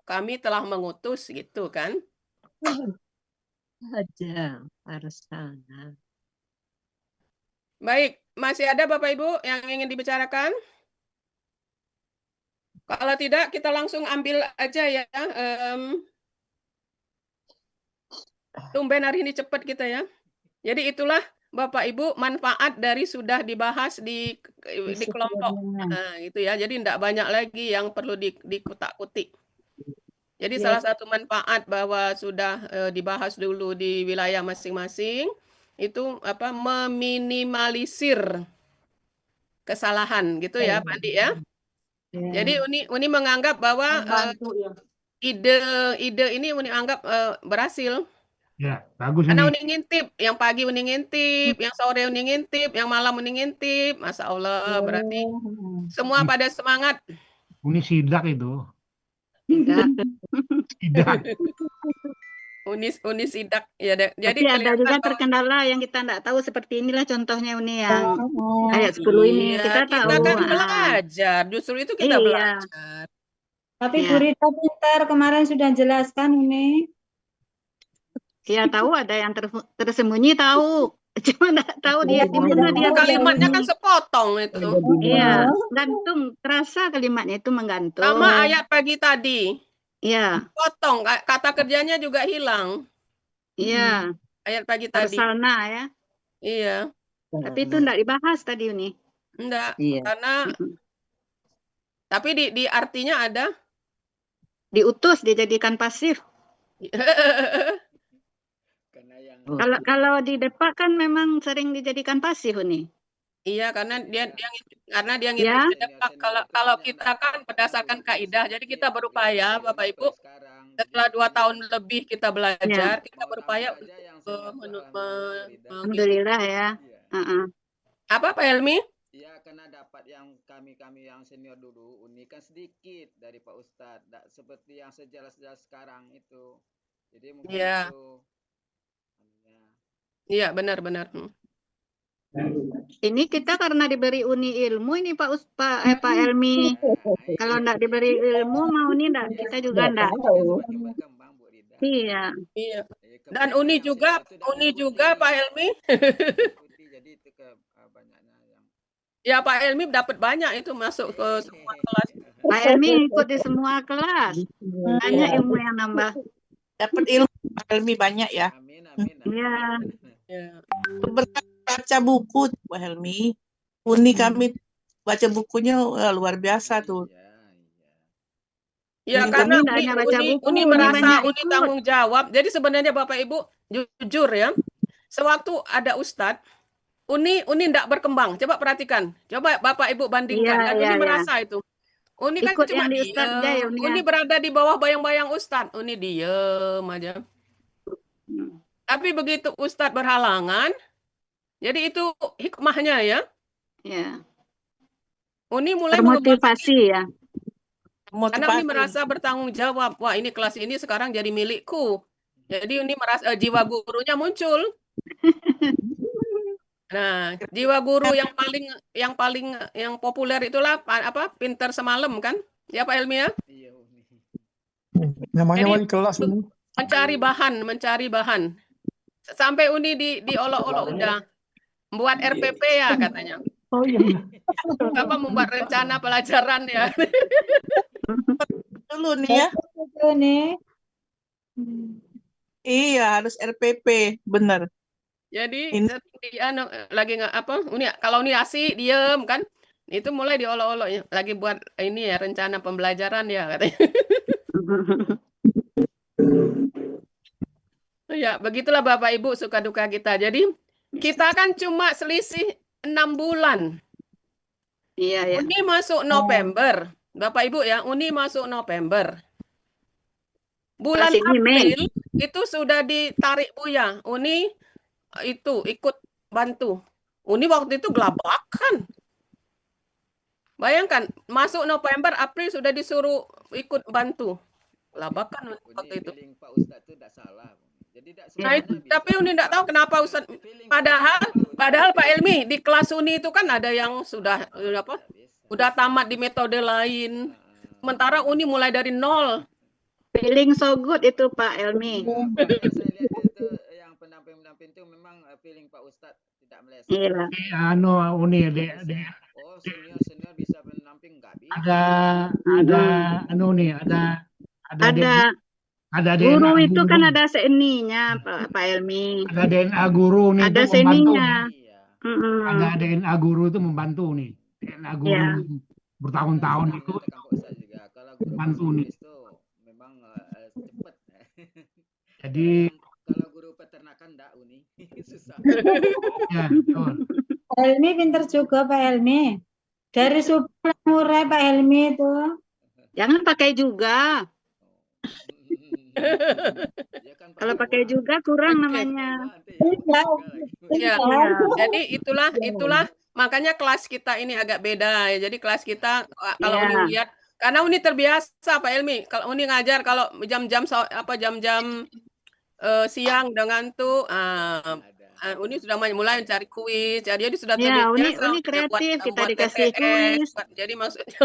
kami telah mengutus gitu kan? Ada Arsalna. Baik, masih ada Bapak Ibu yang ingin dibicarakan? Kalau tidak, kita langsung ambil aja ya. Tumben hari ini cepat kita ya. Jadi itulah Bapak Ibu manfaat dari sudah dibahas di kelompok. Nah, itu ya. Jadi tidak banyak lagi yang perlu dikutak-kutik. Jadi salah satu manfaat bahwa sudah dibahas dulu di wilayah masing-masing itu meminimalisir kesalahan gitu ya, Pak Andi ya. Jadi Uni menganggap bahwa ide ini Uni anggap berhasil. Ya, bagus Karena Uni. Uni ngintip, yang pagi Uni ngintip, yang sore Uni ngintip, yang malam Uni ngintip. Masya Allah, berarti semua pada semangat. Uni sidak itu. Sidak. Uni sidak. Ya, jadi tapi ada juga terkendala yang kita tidak tahu seperti inilah contohnya Uni yang ayat 10 ini. Kita tahu. Kita kan belajar, justru itu kita belajar. Tapi Bu Rita pintar, kemarin sudah jelaskan Uni. Ya tahu ada yang tersembunyi tahu. Cuma enggak tahu dia di mana dia kalimatnya kan sepotong itu. Iya, gantung, terasa kalimatnya itu menggantung. Sama ayat pagi tadi. Iya. Potong, kata kerjanya juga hilang. Iya. Ayat pagi tadi. Arsalna ya. Iya, Tapi itu enggak dibahas tadi Uni. enggak. Iya. Karena tapi di artinya ada. Diutus, dijadikan pasif. Karena yang Oh. Kalau di Depak kan memang sering dijadikan pasif Uni. Iya, karena dia ya, karena dia Ya. ngikutin Depak. senior-senior Kalau itu kalau banyak kita nggak kan tahu berdasarkan Bu, kaidah, jadi sedikit kita berupaya, relasi Bapak ilmu Ibu, kalau sekarang. setelah Jadi 2 tahun ini lebih kita Ya. belajar, kita mau berupaya nambah aja untuk yang senior tuh alhamdulillah Bu Rida. mengikuti. Alhamdulillah ya. Iya. Heeh. Apa Pak Helmi? Iya, karena dapat yang kami yang senior dulu Uni kan sedikit dari Pak Ustadz, tidak seperti yang sejelas-jelas sekarang itu. Jadi mungkin Iya, itu. anunya. iya benar-benar. Ini kita karena diberi Uni ilmu ini Pak Helmi. Nah, Kalau itu enggak jadi diberi ilmu mau ini enggak, ya kita juga semakin enggak. semakin berkembang Bu Rida. Iya. Iya. Dan Kebanyakan Uni yang juga, senior itu tidak Uni mengikuti, juga Pak Helmi. tidak mengikuti. Jadi itu banyaknya yang Ya Pak Helmi dapat banyak itu masuk ke semua kelas. Pak Helmi ikut di semua kelas. Banyak ilmu yang nambah. Dapat ilmu Pak Helmi banyak ya. amin. Iya. Ya. Berkat baca buku Pak Helmi. Uni kami baca bukunya luar biasa tuh. Ya Uni karena kami nggak hanya baca buku, Uni Uni merasa banyak Uni ikut. tanggung jawab. Jadi sebenarnya Bapak Ibu jujur ya, sewaktu ada Ustadz, Uni enggak berkembang. Coba perhatikan, coba Bapak Ibu bandingkan. Iya, Dan iya, Uni iya. merasa itu. Uni kan Ikut cuma yang di Ustadz aja ya diem. Uni Uni ya. berada di bawah bayang-bayang Ustadz. Uni diem aja. Tapi begitu Ustadz berhalangan, jadi itu hikmahnya ya. Ya. Uni mulai mengembangkan Termotivasi ya. karena Uni merasa bertanggung jawab. Wah, ini kelas ini sekarang jadi milikku. Jadi Uni merasa jiwa gurunya muncul. Nah, jiwa guru yang populer itulah apa? Pinter semalam kan? Ya Pak Helmi ya? Iya Uni. Namanya Jadi wali kelas Uni. mencari bahan. Sampai Uni diolok-olok udah membuat RPP ya katanya. Oh iya. Apa membuat rencana pelajaran ya. Dulu nih ya. Itu nih. Iya, harus RPP, bener. Jadi lagi nggak apa? Uni kalau Uni asik diem kan? Itu mulai diolok-olok lagi buat ini ya rencana pembelajaran ya katanya. Ya, begitulah Bapak Ibu suka duka kita. Jadi kita kan cuma selisih 6 bulan. Iya ya. Uni masuk November. Bapak Ibu ya, Uni masuk November. Bulan Kelas ini Mei. April itu sudah ditarik Buya. Uni itu ikut bantu. Uni waktu itu gelabakan. Bayangkan, masuk November, April sudah disuruh ikut bantu. Gelabakan waktu itu. Feeling Pak Ustadz itu tidak salah. Jadi tidak Nah, semuanya itu, bisa. tapi Uni tidak tahu kenapa Ustadz. Padahal Pak Elmi di kelas Uni itu kan ada yang sudah apa? Udah tamat di metode lain. Sementara Uni mulai dari nol. Feeling so good itu Pak Elmi. Kalau saya lihat itu yang pendamping-pendamping itu memang feeling Pak Ustadz tidak meleset. Iya. Anu Uni Oh senior bisa pendamping nggak bisa. ada anu nih ada guru DNA itu guru. kan ada seninya Pak Elmi. Ada DNA guru nih Ada itu membantu. seninya. Ada DNA guru itu membantu nih. DNA guru Ya. bertahun-tahun itu Kalau guru membantu nih. itu memang cepat. Jadi kalau guru peternakan enggak Uni susah. ya betul. Pak Helmi pinter juga Pak Helmi. Dari subuh murai Pak Helmi itu. Jangan pakai juga. Kalau pakai juga kurang namanya. Ya, jadi itulah makanya kelas kita ini agak beda ya. Jadi kelas kita kalau Ya. Uni lihat karena Uni terbiasa Pak Elmi, kalau Uni ngajar kalau jam-jam siang dengan tuh Uni sudah mulai mencari kuis. Jadi sudah Ya, terbiasa Uni kreatif, kita buat dikasih TTS. kuis. Jadi maksudnya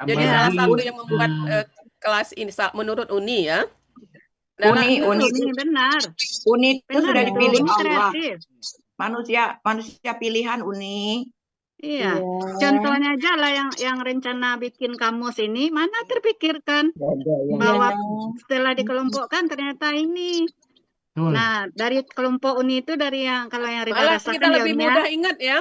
jadi Ya. salah satu yang membuat kelas ini menurut Uni ya. Uni benar. Uni itu Benar sudah itu, dipilih Uni Allah. kreatif. Manusia pilihan Uni. Iya. Contohnya aja lah yang rencana bikin kamus ini mana terpikirkan bahwa setelah dikelompokkan ternyata ini Betul. Nah, dari kelompok Uni itu dari yang kalau yang Rida Malah kita rasakan ya lebih Uni ya, mudah ingat ya.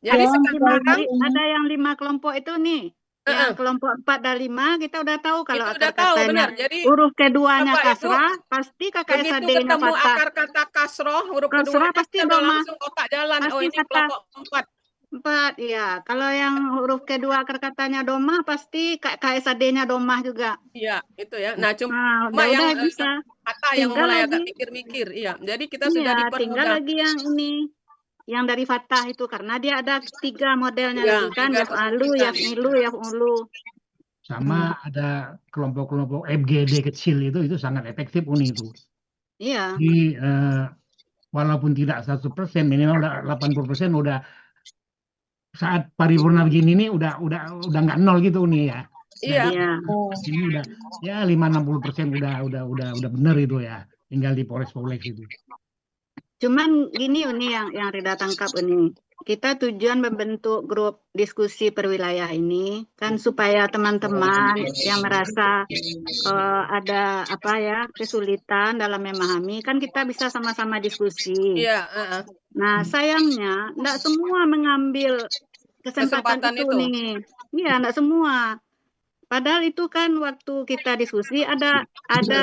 Ya, Jadi betul sekarang jadi Uni. ada yang 5 kelompok itu nih. Yang kelompok 4 dan 5 kita udah tahu kalau itu akar udah tahu katanya benar. Jadi huruf keduanya Bapak Ibu kasrah, pasti begitu KKSAD-nya ketemu fathah. akar kata kasroh huruf Kasrah keduanya pasti kita udah domah, langsung otak jalan. Oh pasti ini fathah. kelompok 4. 4, iya. Kalau yang huruf kedua akar katanya domah, pasti KSAD-nya domah juga. Iya, itu ya. Nah, Nah, cuma yang udah bisa. kata yang Tinggal mulai agak lagi, mikir-mikir. Iya, jadi kita sudah iya, tinggal dipermudah. lagi yang ini. Yang dari fathah itu karena dia ada 3 modelnya Ya, lagi kan, 3 yaf'alu, kemungkinan. yaf'ilu, yaf'ulu. Sama ada kelompok-kelompok FGD kecil itu sangat efektif Uni itu. Iya. Jadi walaupun tidak 100%, minimal 80% udah saat paripurna begini nih udah nggak nol gitu Uni ya. Iya. Ini udah ya 5-60% udah bener itu ya. Tinggal dipoles-poles itu. Cuman gini Uni yang Rida tangkap Uni. Kita tujuan membentuk grup diskusi perwilayah ini kan supaya teman-teman yang merasa ada apa ya kesulitan dalam memahami kan kita bisa sama-sama diskusi. Iya, Nah, sayangnya enggak semua mengambil kesempatan itu nih. Iya, enggak semua. Padahal itu kan waktu kita diskusi ada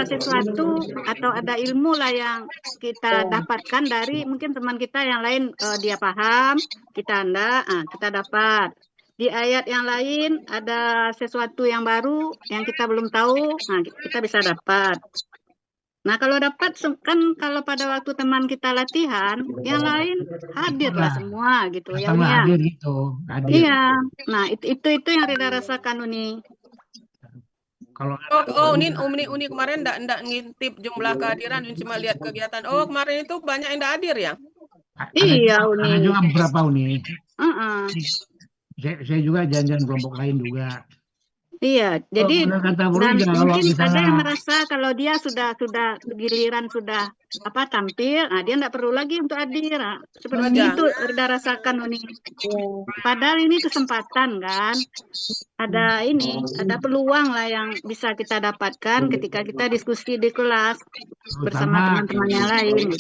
sesuatu atau ada ilmu lah yang kita dapatkan dari mungkin teman kita yang lain dia paham, kita enggak, kita dapat. Di ayat yang lain ada sesuatu yang baru yang kita belum tahu, nah kita bisa dapat. Nah kalau dapat kan kalau pada waktu teman kita latihan, yang lain hadirlah semua gitu ya Uni ya. Hadir gitu. Hadir. Iya. Nah itu yang Rida rasakan Uni. Kalau Uni kemarin enggak ngintip jumlah kehadiran, cuma lihat kegiatan. Oh, kemarin itu banyak yang enggak hadir ya? Iya, Uni. Ada juga beberapa Uni. Saya juga jalan-jalan kelompok lain juga. Iya, jadi kata dan mungkin misalnya, ada yang merasa kalau dia sudah giliran sudah tampil, dia enggak perlu lagi untuk hadir. Seperti itu Rida rasakan Uni. Padahal ini kesempatan kan. Ada peluang lah yang bisa kita dapatkan ketika kita diskusi di kelas bersama teman-teman yang lain.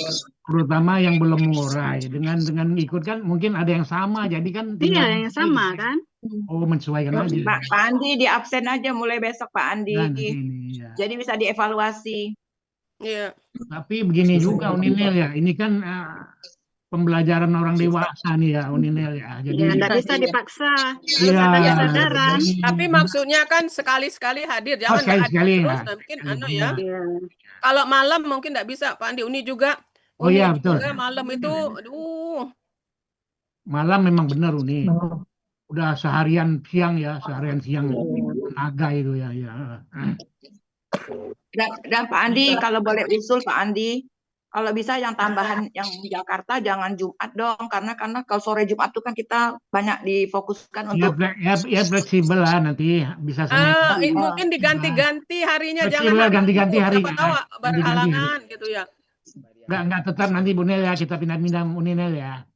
Terutama yang belum mengurai dengan ikut kan mungkin ada yang sama jadi kan tinggal yang sama kan. Menyesuaikan aja. Pak Andi di absen aja mulai besok Pak Andi. Ya. Jadi bisa dievaluasi. Iya. Tapi begini juga Uninel ya, ini kan pembelajaran orang dewasa nih ya Uninel ya. Jadi nggak bisa dipaksa. Iya. Ada kesadaran. Tapi maksudnya kan sekali-sekali hadir, jangan sekali-sekali terus. Mungkin ya. Kalau malam mungkin nggak bisa Pak Andi. Uni juga. Uni betul. Juga malam itu, aduh. Malam memang benar Uni. Udah seharian siang tenaga itu ya. Dan Pak Andi kalau boleh usul Pak Andi, kalau bisa yang tambahan yang di Jakarta jangan Jumat dong karena kalau sore Jumat itu kan kita banyak difokuskan untuk ya fleksibel lah nanti bisa Senin. Mungkin diganti-ganti harinya fleksibel, jangan ganti-ganti harinya. Tahu berhalangan gitu ya. Enggak tetap nanti Bu Nel ya kita pindah-pindah Uninel ya.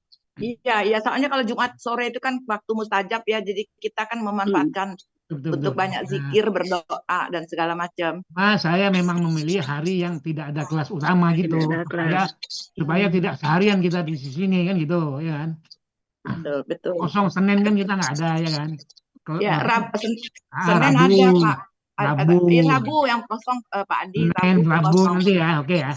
Iya, soalnya kalau Jumat sore itu kan waktu mustajab ya, jadi kita kan memanfaatkan untuk banyak zikir, berdoa dan segala macam. Saya memang memilih hari yang tidak ada kelas utama gitu, supaya tidak seharian kita di sini kan gitu, ya kan? Betul. Kosong Senin kan kita nggak ada ya kan? Ya, Senin ada Pak. Rabu yang kosong Pak Andi. Rabu nanti ya, oke ya.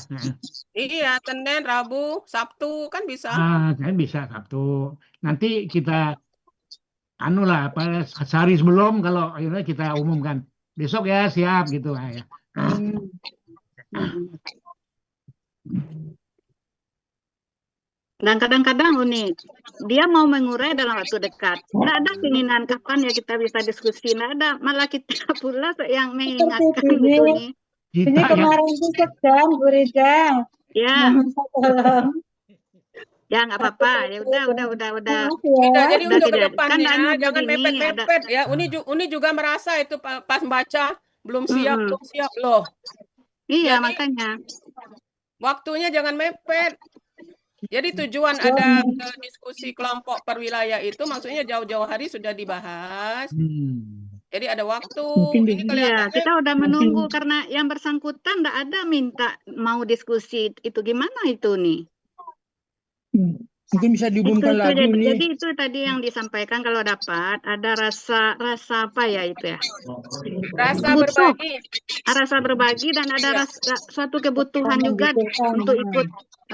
Iya, Senin, Rabu, Sabtu kan bisa. Kan bisa Sabtu. Nanti kita sehari sebelum kalau akhirnya kita umumkan besok ya siap gitu ya. Dan kadang-kadang Uni, dia mau mengurai dalam waktu dekat. Nggak ada keinginan kapan ya kita bisa diskusi. Nggak ada, malah kita pula yang mengingatkan gitu nih. Ini kemarin itu sedang Bu Rida. Ya. Ya nggak apa-apa. Ya udah. Jadi untuk kedepannya jangan begini, mepet-mepet ya. Uni juga merasa itu pas baca belum siap loh. Iya, makanya. Waktunya jangan mepet. Jadi tujuan ada diskusi kelompok perwilayah itu maksudnya jauh-jauh hari sudah dibahas. Jadi ada waktu. Mungkin Ini Iya, kelihatannya kita udah mungkin menunggu karena yang bersangkutan nggak ada minta mau diskusi itu gimana itu nih? mungkin bisa diumumkan lagi jadi, ini. jadi itu tadi yang disampaikan kalau dapat ada rasa apa ya itu ya? rasa Butuh, berbagi. rasa berbagi dan ada Iya. suatu kebutuhan juga Membutuhkan. untuk ikut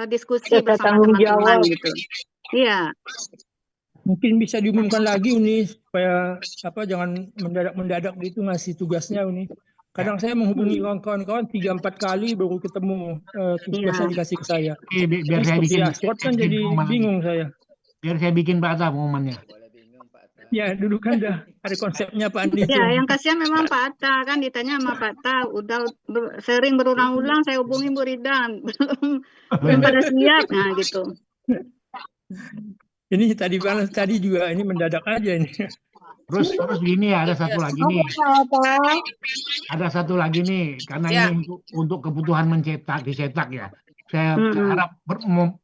diskusi Rasa bersama tanggung teman-teman jawab. gitu. Iya, Mungkin bisa diumumkan lagi Uni supaya jangan mendadak gitu ngasih tugasnya Uni. Kadang saya menghubungi kawan-kawan 3-4 kali baru ketemu tugasnya iya. dikasih ke saya. Oke, biar Ini saya seperti bikin dashboard kan jadi pengumuman lagi. bingung saya. Biar saya bikin Pak Atta pengumumannya. Boleh bingung Pak Atta. Ya dulu kan dah ada konsepnya Pak Andi itu. Ya, yang kasihan memang Pak Atta kan ditanya sama Pak Atta udah sering berulang-ulang saya hubungi Bu Rida belum pada siap nah gitu. Ini tadi juga ini mendadak aja ini. Terus gini ya, ada satu lagi nih. Apa? Ada satu lagi nih, karena Ya. ini untuk kebutuhan dicetak ya. Saya Mm-mm. harap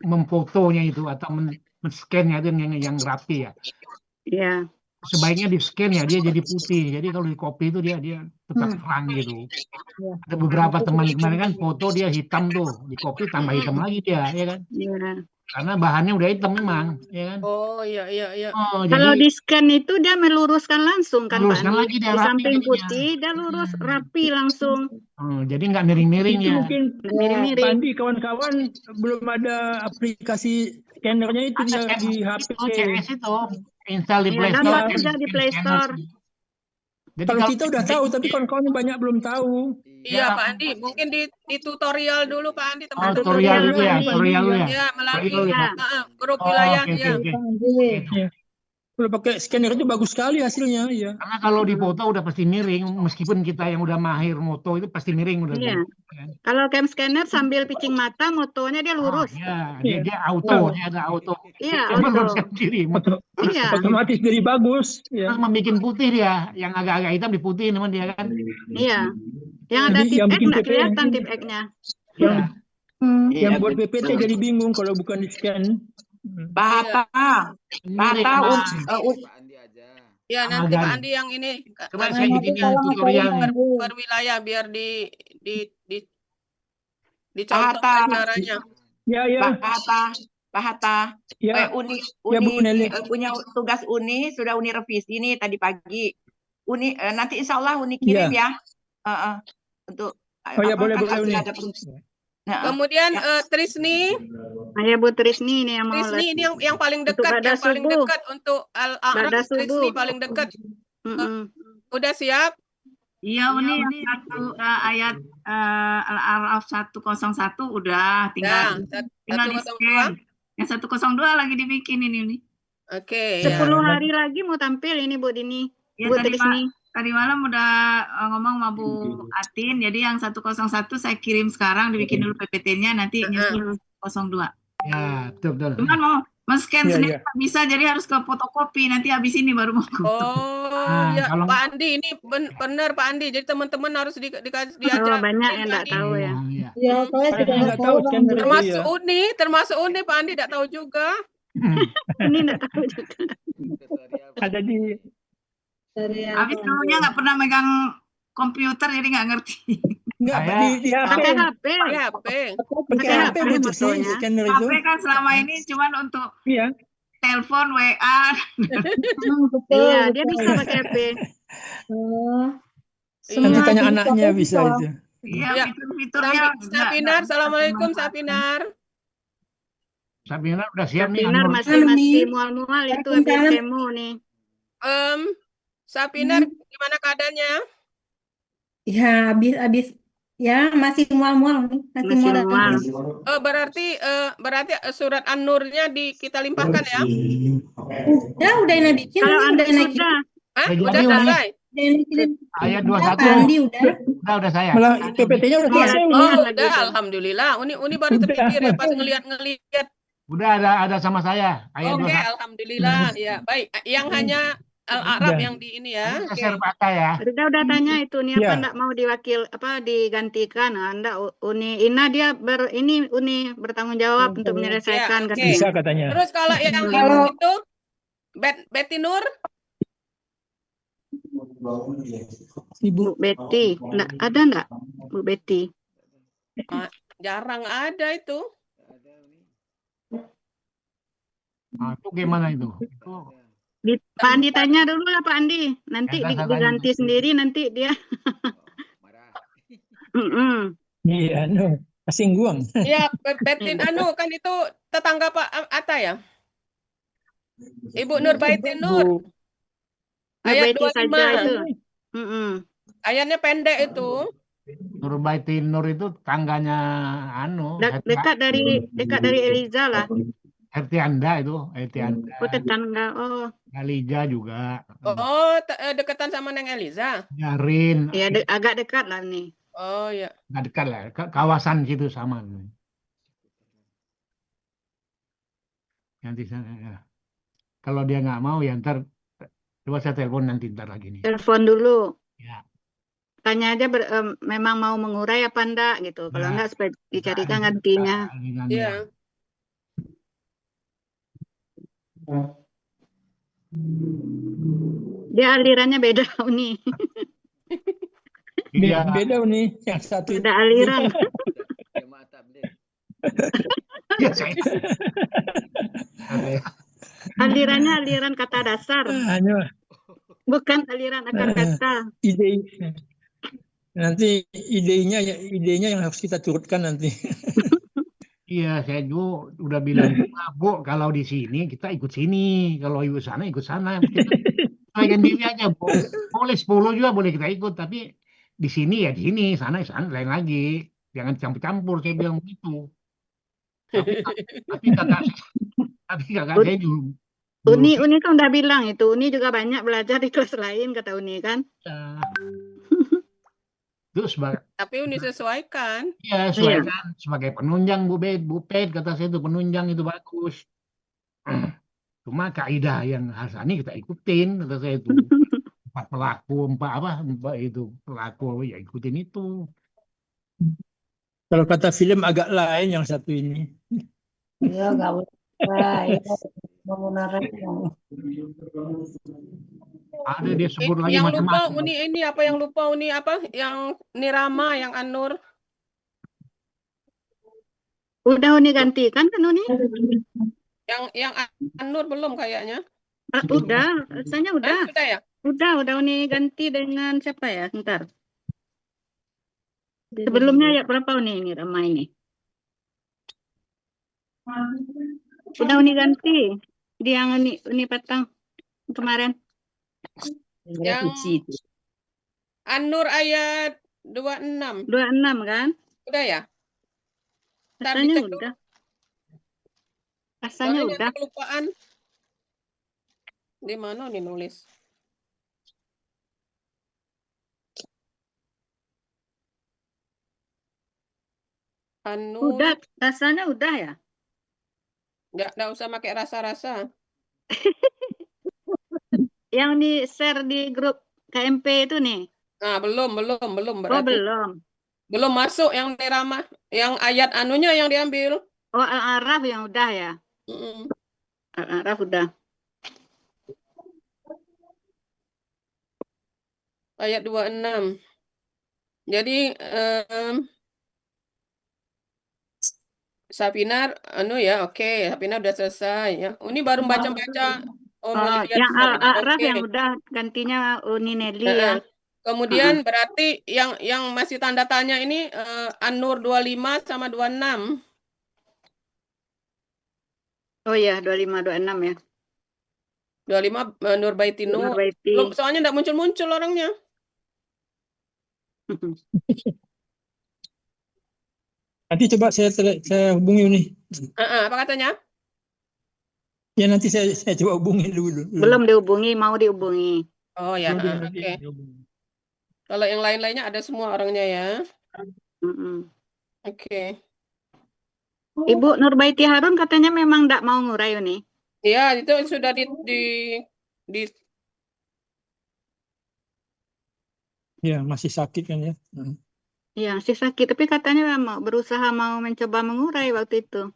memfotonya itu atau men-scan-nya itu yang rapi ya. Iya. Sebaiknya di-scan ya, dia jadi putih. Jadi kalau di copy itu dia tetap terang gitu. Ada beberapa teman kemarin kan foto dia hitam tuh, di copy tambah hitam lagi dia, ya kan? Iya. Karena bahannya udah hitam memang, ya kan? Oh iya. Oh, Kalau jadi di scan itu dia meluruskan langsung kan Pak luruskan Andi. lagi dia Di rapi samping jadinya. putih dia lurus rapi langsung. Jadi nggak miring-miring Itu ya. mungkin Pak Miring-miring. Andi kawan-kawan belum ada aplikasi scannernya itu dia di HP. Oh, CS itu install di Iya, Play Store. download kan, aja di scan Play scanner. Store. Jadi Kalau kita udah tahu tapi kawan-kawan banyak belum tahu. Iya Pak Andi, mungkin di tutorial dulu Pak Andi Oh, teman-teman. tutorial dulu ya, Andi. tutorial dulu ya. Ya, melalui Tutorial ya. grup Oh, wilayah oke, ya. oke. Ya. Kalau pakai scanner itu bagus sekali hasilnya, ya. Karena kalau di foto udah pasti miring, meskipun kita yang udah mahir moto itu pasti miring udah. Iya. Kan? Kalau cam scanner sambil picing mata, motonya dia lurus. Ya, Iya. dia auto, dia ada auto. Iya, Dia auto. meluruskan kiri. Iya. Otomatis jadi bagus. Terus Ya. membuat putih dia, yang agak-agak hitam diputih teman dia kan. Iya. Yang ada Jadi tip yang X bikin nggak PP kelihatan tip X-nya. yang Iya, buat PPT betul. jadi bingung kalau bukan di scan. Pak Hatta, Miring, Pak Andi aja. Ya, nanti Pak Andi yang ini Coba kasih saya bikin yang tutorialnya. per wilayah biar dicontohkan caranya. Ya, ya. Pak Hatta, Ya. Uni Ya, Bu Nelly. punya tugas Uni sudah Uni revisi nih tadi pagi. Uni nanti Insya Allah Uni kirim ya. Untuk ya, boleh kan Uni. ada Kemudian Trisni, Ya Bu Trisni ini yang mau Trisni ini yang paling untuk dekat, Bada yang paling Subuh. dekat untuk Al-A'raf. Bada Trisni Subuh. paling dekat. Mm-mm. Udah siap? Iya, Uni yang satu ayat Al-A'raf 101 udah tinggal Ya, di scan. Yang 102 lagi dibikin ini Uni. Oke. 10 hari lagi mau tampil ini Bu Dini. Ya, Bu Trisni. tadi malam udah ngomong sama Bu Atin, jadi yang 101 saya kirim sekarang, dibikin dulu PPT-nya, nanti nyusul 02. Ya, betul. Cuman mau scan Ya, sendiri ya. nggak bisa, jadi harus ke fotokopi, nanti habis ini baru mau. Oh, ya Pak Andi, ini benar Pak Andi, jadi teman-teman harus diajar. Banyak yang nggak tahu ya. Ya, saya juga nggak tahu scanner itu ya. Termasuk Uni Pak Andi nggak tahu juga. Ini nggak tahu juga. Ada di Habis dulunya nggak pernah megang komputer, jadi nggak ngerti. Enggak, di HP. Pakai HP. Pakai HP. Pakai HP butuh sih fotonya. scanner itu. HP kan selama ini cuman untuk Iya. telepon, WA. Iya, dia bisa pakai HP. Nanti tanya anaknya bisa itu. Iya, Ya. fitur-fiturnya. Sapinar, assalamualaikum Sapinar. Sapinar udah siap nih. Sapinar Anur. masih mual-mual itu habis demo nih. Sapinar, gimana keadaannya? Ya, habis ya masih mual-mual nih, masih mual. Berarti surat An-Nurnya kita limpahkan ya? Udah bikin. Kalau ini Anda udah naikin. sudah, Udah selesai. Ayat Pak 21. Andi udah. Udah saya. Malah PPT-nya udah selesai. Udah, alhamdulillah. Uni baru terpikir ya pas ngelihat. Udah ada sama saya. Ayat Oke, 21. alhamdulillah. Ya, baik. Yang hanya Al-Arab yang di ini ya. Ini share Pak ya. Rida udah tanya itu nih apa enggak mau digantikan. Anda Uni Ina dia Uni bertanggung jawab untuk menyelesaikan oke. Bisa katanya. Terus kalau yang ibu itu Betty Nur, Bu Betty, ada enggak Bu Betty? Jarang ada itu. Itu gimana itu? Pak Andi tanya dulu lah Pak Andi. Nanti diganti sendiri nanti dia. Iya, kesinggung. Iya, Betin kan itu tetangga Pak Atta ya? Ibu Nurbaitin Nur. Ayat 25. Ayatnya pendek itu. Nurbaitin Nur itu tangganya dekat dari Eliza lah. RT Anda itu, RT Anda. Oh, tetangga. Oh. Eliza juga. Oh, dekatan sama Neng Eliza. Nyarin. Ya, agak dekat lah nih. Oh ya. Nggak dekat lah, kawasan situ sama. Nanti ya. Kalau dia nggak mau ya ntar coba saya telepon nanti ntar lagi nih. Telepon dulu. Ya. Tanya aja memang mau mengurai apa enggak gitu. Kalau enggak supaya dicarikan gantinya. Iya. Dia alirannya beda Uni. Beda Uni, yang satu. Beda aliran. Alirannya aliran kata dasar. Bukan aliran akar kata. Nanti idenya yang harus kita turutkan nanti. Iya, saya juga udah bilang, Bu, kalau di sini kita ikut sini, kalau ikut sana ikut sana. Kita diri aja, Bu. Boleh 10 juga boleh kita ikut, tapi di sini ya di sini, sana lain lagi. Jangan campur-campur, saya bilang begitu. Tapi kakak saya juga. Uni kan udah bilang itu, Uni juga banyak belajar di kelas lain, kata Uni kan. Ya. Terus tapi Uni sesuaikan. Iya, sesuaikan sebagai penunjang Bu Pet, kata saya itu penunjang itu bagus. Cuma kaidah yang Hasani kita ikutin, kata saya itu. 4 pelaku, 4 itu pelaku ya ikutin itu. Kalau kata film agak lain yang satu ini. Iya, nggak boleh menggunakan. Ada dia sebut lagi yang lupa macam-macam. ini apa yang lupa Uni apa yang Nirama yang Anur. Udah Uni gantikan kan Uni? Yang Anur belum kayaknya. Udah, rasanya udah. Sudah ya? Udah Uni ganti dengan siapa ya? Ntar. Sebelumnya ya berapa Uni ini Rama ini? Udah Uni ganti. Di yang Uni Patang kemarin. Yang An-Nur ayat 26. 26 kan? Udah ya? Rasanya udah. Rasanya udah. Kelupaan. Di mana nih nulis? An-Nur. Udah, rasanya udah ya? Nggak usah pakai rasa-rasa. Yang di share di grup KMP itu nih. Nah, belum berarti. Oh, belum. Belum masuk yang Nirama, yang ayat anunya yang diambil. Oh, Al-Araf yang udah ya. Al-Araf udah. Ayat 26. Jadi Safinar ya, oke. Safinar udah selesai ya. Ini baru baca-baca. Yang Al-Araf yang udah gantinya Uni Nelly ya. Kemudian berarti yang masih tanda tanya ini An-Nur 25 sama 26. Oh ya, 25 26 ya. 25 Nurbaitin Nur. Belum, soalnya enggak muncul-muncul orangnya. Nanti coba saya hubungi Uni. Apa katanya? Ya nanti saya coba hubungi dulu. Belum dihubungi, mau dihubungi. Oh ya, oke. Kalau yang lain-lainnya ada semua orangnya ya. Oke. Ibu Nurbaiti Harun katanya memang enggak mau ngurai Uni. Iya, itu sudah di Ya, masih sakit kan ya. Iya, masih sakit, tapi katanya mau mencoba mengurai waktu itu.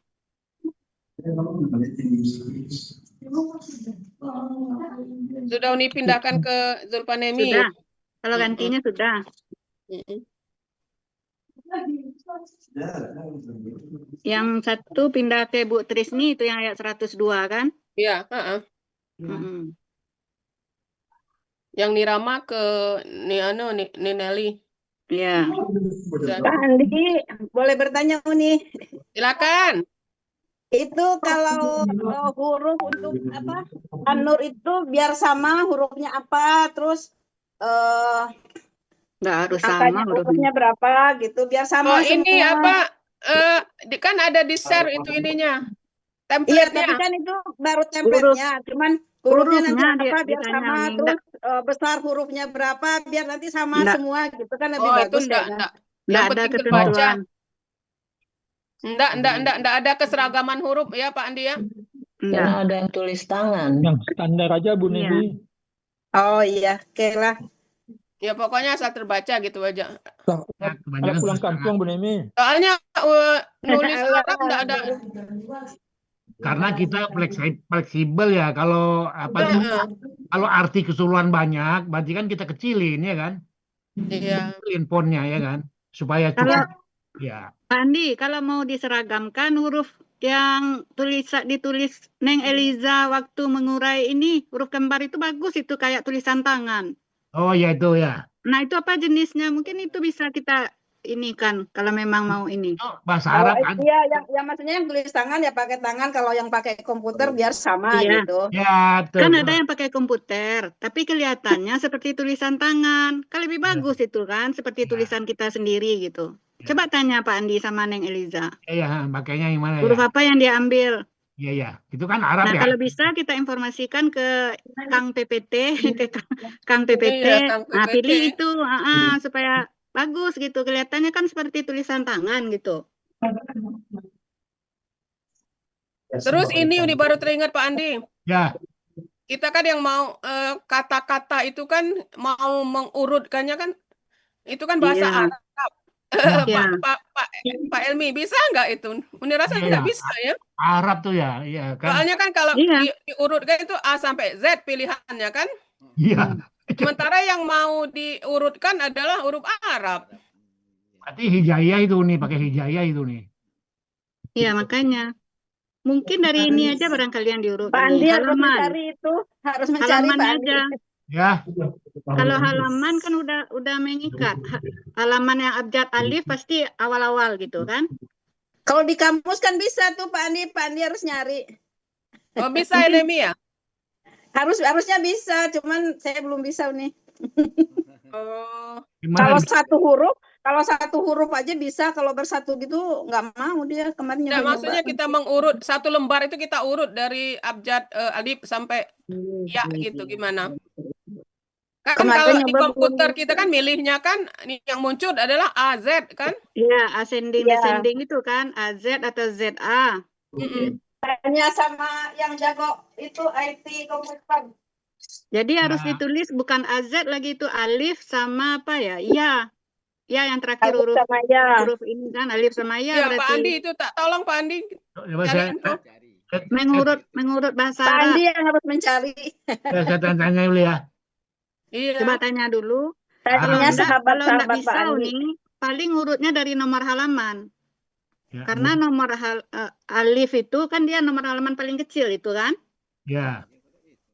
Sudah Uni pindahkan ke Zulfanemi. Sudah. Kalau gantinya sudah. Yang satu pindah ke Bu Trisni itu yang ayat 102 kan? Iya, Yang Nirama ke Nineli. Iya. Pak Andi, boleh bertanya Uni? Silakan. Itu kalau huruf untuk apa? An-Nur itu biar sama hurufnya apa, terus nggak harus angkanya sama hurufnya berapa gitu, biar sama ini semua. apa? Kan ada di share itu ininya. Iya, Template-nya. tapi kan itu baru template-nya, cuman hurufnya nanti hurufnya apa biar ditanya sama, Uni. terus besar hurufnya berapa biar nanti sama Nggak. semua gitu kan lebih Oh, itu bagus enggak. kayaknya. Nggak Yang ada penting terbaca. ketentuan. Enggak ada keseragaman huruf ya Pak Andi ya. Karena ada yang tulis tangan. Yang standar aja Bu Iya. Neni. Oh iya, oke lah. Ya pokoknya asal terbaca gitu aja. Ada pulang kampung Bu Neni. Soalnya nulis Arab enggak ada. Karena kita fleksibel ya. Kalau kalau arti keseluruhan banyak, berarti kan kita kecilin ya kan? Iya. Kecilin fontnya ya kan, supaya Kalau cukup. Ya. Pak Andi, kalau mau diseragamkan huruf yang ditulis Neng Eliza waktu mengurai ini, huruf kembar itu bagus, itu kayak tulisan tangan. Oh ya itu ya. Nah, itu apa jenisnya? Mungkin itu bisa kita ini kan, kalau memang mau ini. Bahasa Kalau Arab kan? iya yang maksudnya yang tulis tangan ya pakai tangan, kalau yang pakai komputer biar sama Iya. gitu. Ya, Kan ada yang pakai komputer, tapi kelihatannya seperti tulisan tangan. Kan lebih bagus itu kan, seperti tulisan kita sendiri gitu. Coba tanya Pak Andi sama Neng Eliza. Iya, makanya gimana Huruf ya? apa yang dia ambil? Iya ya, itu kan Arab Nah, ya. kalau bisa kita informasikan ke Kang PPT, ke Kang PPT. Iya, Kang Nah, PPT. pilih itu supaya bagus gitu. Kelihatannya kan seperti tulisan tangan gitu. Terus ini Uni baru teringat Pak Andi. Ya. Kita kan yang mau kata-kata itu kan mau mengurutkannya kan itu kan bahasa Iya. Arab. Iya. Pak Elmi bisa nggak itu? Uni rasa Iya, nggak iya. bisa ya. Arab tuh ya, iya kan? Soalnya kan kalau Iya. diurutkan itu A sampai Z pilihannya kan. Iya. Sementara yang mau diurutkan adalah huruf Arab. Berarti hijaiyah itu nih, pakai hijaiyah itu nih. Iya, makanya. Mungkin dari ini aja barangkali yang diurut Pak ini. Andi harus Halaman. mencari itu, harus mencari Halamannya Pak Andi. aja. Ya. Kalau halaman kan udah mengikat. Halaman yang abjad alif pasti awal-awal gitu kan? Kalau di kampus kan bisa tuh Pak Andi harus nyari. Oh bisa Elmi ya? Harusnya bisa, cuman saya belum bisa nih. Oh. Kalau satu huruf aja bisa, kalau bersatu gitu nggak mau dia kemarin Nah, nyoba. maksudnya kita mengurut satu lembar itu kita urut dari abjad alif sampai ya gitu gimana? Kan Kemarin kalau di nyoba komputer kita kan milihnya kan yang muncul adalah AZ kan? Iya, ascending Iya. descending itu kan, AZ atau ZA. Hanya sama yang jago itu IT komputer. Jadi harus ditulis bukan AZ lagi, itu alif sama apa ya? Iya. Ya, yang terakhir Alif huruf sama ya. huruf ini kan alif sama ya, Ya Pak berarti Andi itu tolong Pak Andi Coba cari saya, info. mengurut bahasa Pak Arab. Andi yang harus mencari. saya tanya dulu ya. Iya. Coba tanya dulu. Tanya Kalau enggak sahabat-sahabat Pak bisa Andi. nih, paling urutnya dari nomor halaman. Ya, Karena nomor alif itu kan dia nomor halaman paling kecil itu kan. ya.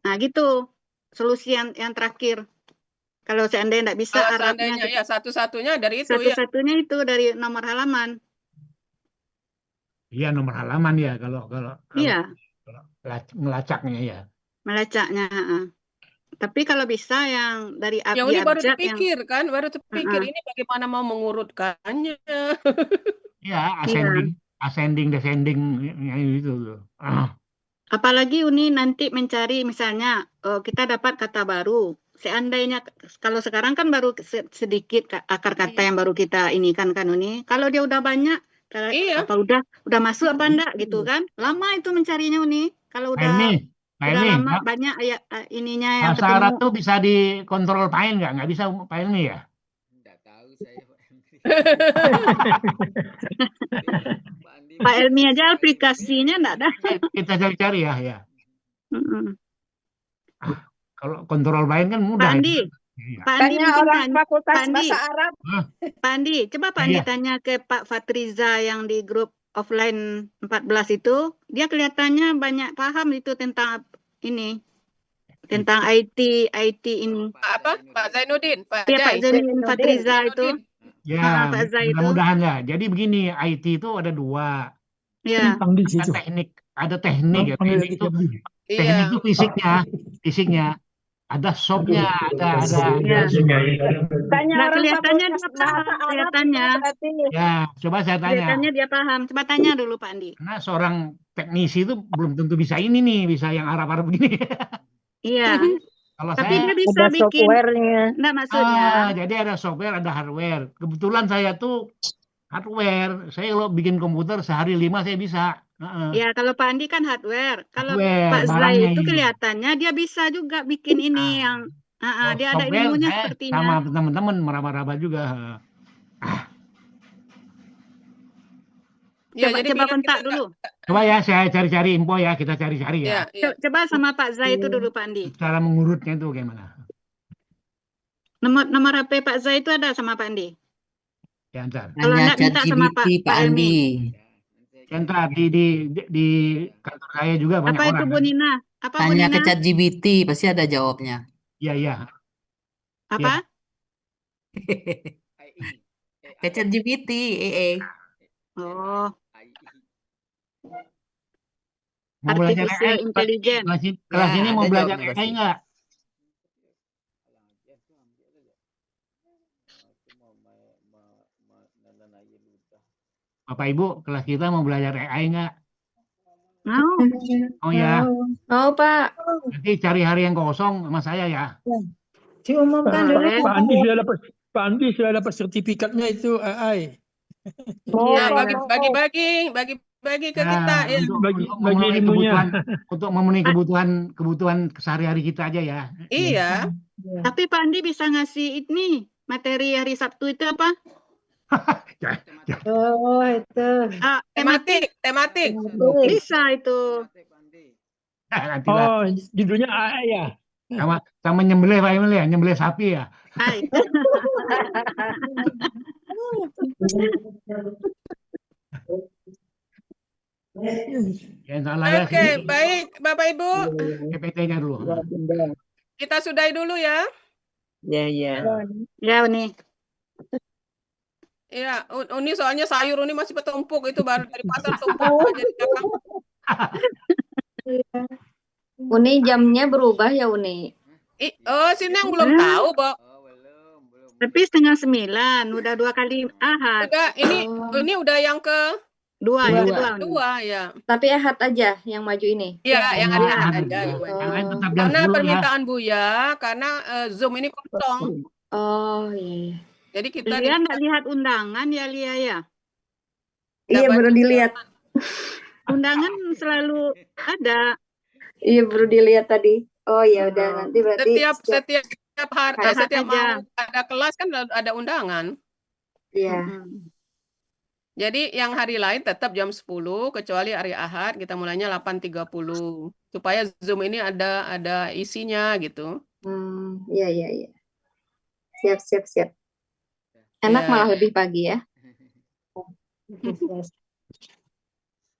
Nah gitu, solusi yang terakhir. Kalau seandainya enggak bisa Kalau Arabnya, seandainya ya satu-satunya dari itu ya. satu-satunya itu dari nomor halaman. Iya nomor halaman ya kalau Iya, ngelacaknya ya. melacaknya. Tapi kalau bisa yang dari Ya ini baru abjad terpikir kan, baru terpikir ini bagaimana mau mengurutkannya. Ya, ascending, descending itu. Apalagi Uni nanti mencari misalnya kita dapat kata baru. Seandainya kalau sekarang kan baru sedikit akar kata yang baru kita ini kan Uni. Kalau dia udah banyak, apa udah masuk apa enggak gitu kan? Lama itu mencarinya Uni. Kalau udah lama banyak ininya yang bahasa ketemu. Arab tuh bisa dikontrol Pain nggak? Nggak bisa Pain nih ya? Nggak tahu saya Pak Elmi. Pak Elmi aja aplikasinya enggak ada. Kita cari-cari ya. Kalau kontrol lain kan Pak mudah ya. Andi, Iya. Pak Andi Tanya mungkin orang tanya, Fakultas Pak Andi, Bahasa Arab. Pak Andi, coba Pak Ya, Andi ya. tanya ke Pak Fatriza yang di grup offline 14 itu, dia kelihatannya banyak paham itu tentang ini, tentang IT ini. Apa? Pak Zainuddin, Pak Ya Pak Jai. Zainuddin Fatriza itu, Ya, Pak Zai itu, mudah-mudahan ya. Jadi begini, IT itu ada dua. ya. Panggil Ada situ. teknik, ada teknik ya. Panggil Teknik lagi itu, Febri. teknik Iya. itu fisiknya. Ada softnya, ada Ya. Tanya Nggak orang kelihatannya Fakultas dia Bahasa paham, Arab kelihatannya. itu berarti. Ya, coba saya tanya. Kelihatannya dia paham. Coba tanya dulu Pak Andi. Karena seorang teknisi itu belum tentu bisa ini nih, bisa yang Arab-Arab begini. Iya. Kalau Tapi saya, dia bisa Ada bikin, softwarenya. enggak maksudnya. jadi ada software, ada hardware. Kebetulan saya tuh hardware. Saya kalau bikin komputer sehari 5 saya bisa. Ya, kalau Pak Andi kan hardware. Kalau Hardware, Pak Zai barangnya itu ini. kelihatannya dia bisa juga bikin ini yang Kalau dia ada software ilmunya saya sepertinya. sama teman-teman meraba-raba juga. Ya, Coba jadi coba biar kontak kita dulu. Coba ya saya cari-cari info ya, kita cari-cari ya. ya. Coba sama Pak Zai itu dulu Pak Andi. Cara mengurutnya itu gimana? Nomor HP Pak Zai itu ada sama Pak Andi. Ya ntar. Kalau Tanya enggak minta sama ChatGPT, Pak Helmi. Andi. Ya ntar di kantor saya juga banyak Apa itu orang Bu kan. Nina? Apa Bu Tanya ke Nina? ChatGPT, pasti ada jawabnya. Iya, iya. Apa? Ke ChatGPT, Oh, Mau belajar artificial AI, intelligence. kelas Ya, ini mau ada belajar jawabnya AI pasti. nggak? Bapak Ibu, kelas kita mau belajar AI nggak? Mau. Oh ya, Mau Pak. nanti cari hari yang kosong sama saya ya. Diumumkan dulu Boleh. Pak Andi sudah dapat sertifikatnya itu AI. Nah, Iya. bagi ke kita ya. Untuk Bagi memenuhi ilmunya. kebutuhan sehari-hari kita aja ya. Iya. Tapi Pak Andi bisa ngasih ini materi hari Sabtu itu apa? Oh, itu. Tematik. Bisa itu. Nantilah. Oh, judulnya AI ya. Sama nyembelih Pak Emil ya, nyembelih sapi ya. Itu. Ya, salah ya. Oke, baik Bapak Ibu. PPT-nya dulu. Kita sudahi dulu ya. Ya, ya. Ya, Uni. Iya, Uni soalnya sayur Uni masih bertumpuk itu baru dari pasar tumpuk aja di belakang. Uni jamnya berubah ya Uni. Oh, sini yang belum tahu, Bo. Tapi 8:30, udah 2 kali Ahad. Udah, ini udah yang ke Dua, yang kedua. Uni. dua ya. Tapi Ahad aja yang maju ini. Iya, yang ada Ahad aja. Yang lain tetap jam Karena 10 ya. permintaan Buya, karena Zoom ini kosong. Oh iya. Jadi kita Lia nggak lihat undangan ya Lia ya? Iya baru dilihat. Undangan selalu ada. Iya baru dilihat tadi. Oh ya udah nanti berarti setiap hari setiap mau ada kelas kan ada undangan. Iya. Jadi yang hari lain tetap jam 10 kecuali hari Ahad kita mulainya 8.30 supaya Zoom ini ada isinya gitu. Iya. Siap. Enak malah lebih pagi ya.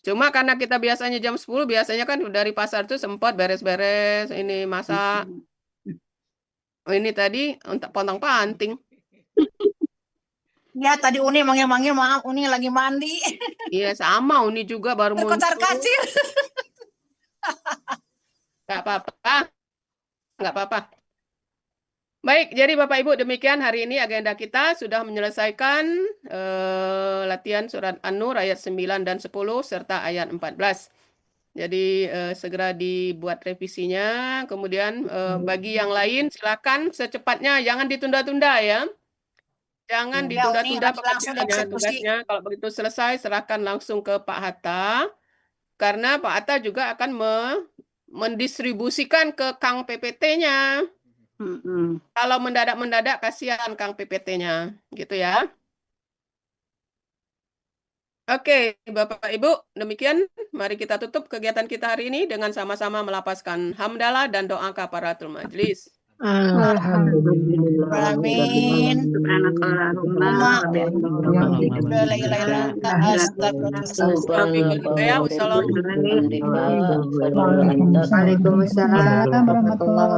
Cuma karena kita biasanya jam 10 biasanya kan dari pasar tuh sempat beres-beres ini masak. Oh, ini tadi untuk pontang-panting. Ya tadi Uni manggil-manggil, maaf Uni lagi mandi. Iya sama Uni juga baru muncul. Kocar kacir. Nggak apa-apa. Baik, jadi Bapak Ibu demikian hari ini agenda kita sudah menyelesaikan latihan surat An-Nur ayat 9 dan 10 serta ayat 14. Jadi segera dibuat revisinya. Kemudian bagi yang lain silakan secepatnya, jangan ditunda-tunda ya. Jangan ditunda-tunda pekerjaannya, tugasnya. Kalau begitu selesai, serahkan langsung ke Pak Hatta. Karena Pak Hatta juga akan mendistribusikan ke Kang PPT-nya. Kalau mendadak-mendadak, kasihan Kang PPT-nya. Gitu ya. Oke, Bapak Ibu, demikian mari kita tutup kegiatan kita hari ini dengan sama-sama melapaskan hamdalah dan doa kafaratul majlis. Alhamdulillah. Amin. Subhanakallahumma wa bihamdika. La ilaha illa anta astaghfiruka. Wassalamualaikum. Waalaikumsalam warahmatullahi wabarakatuh.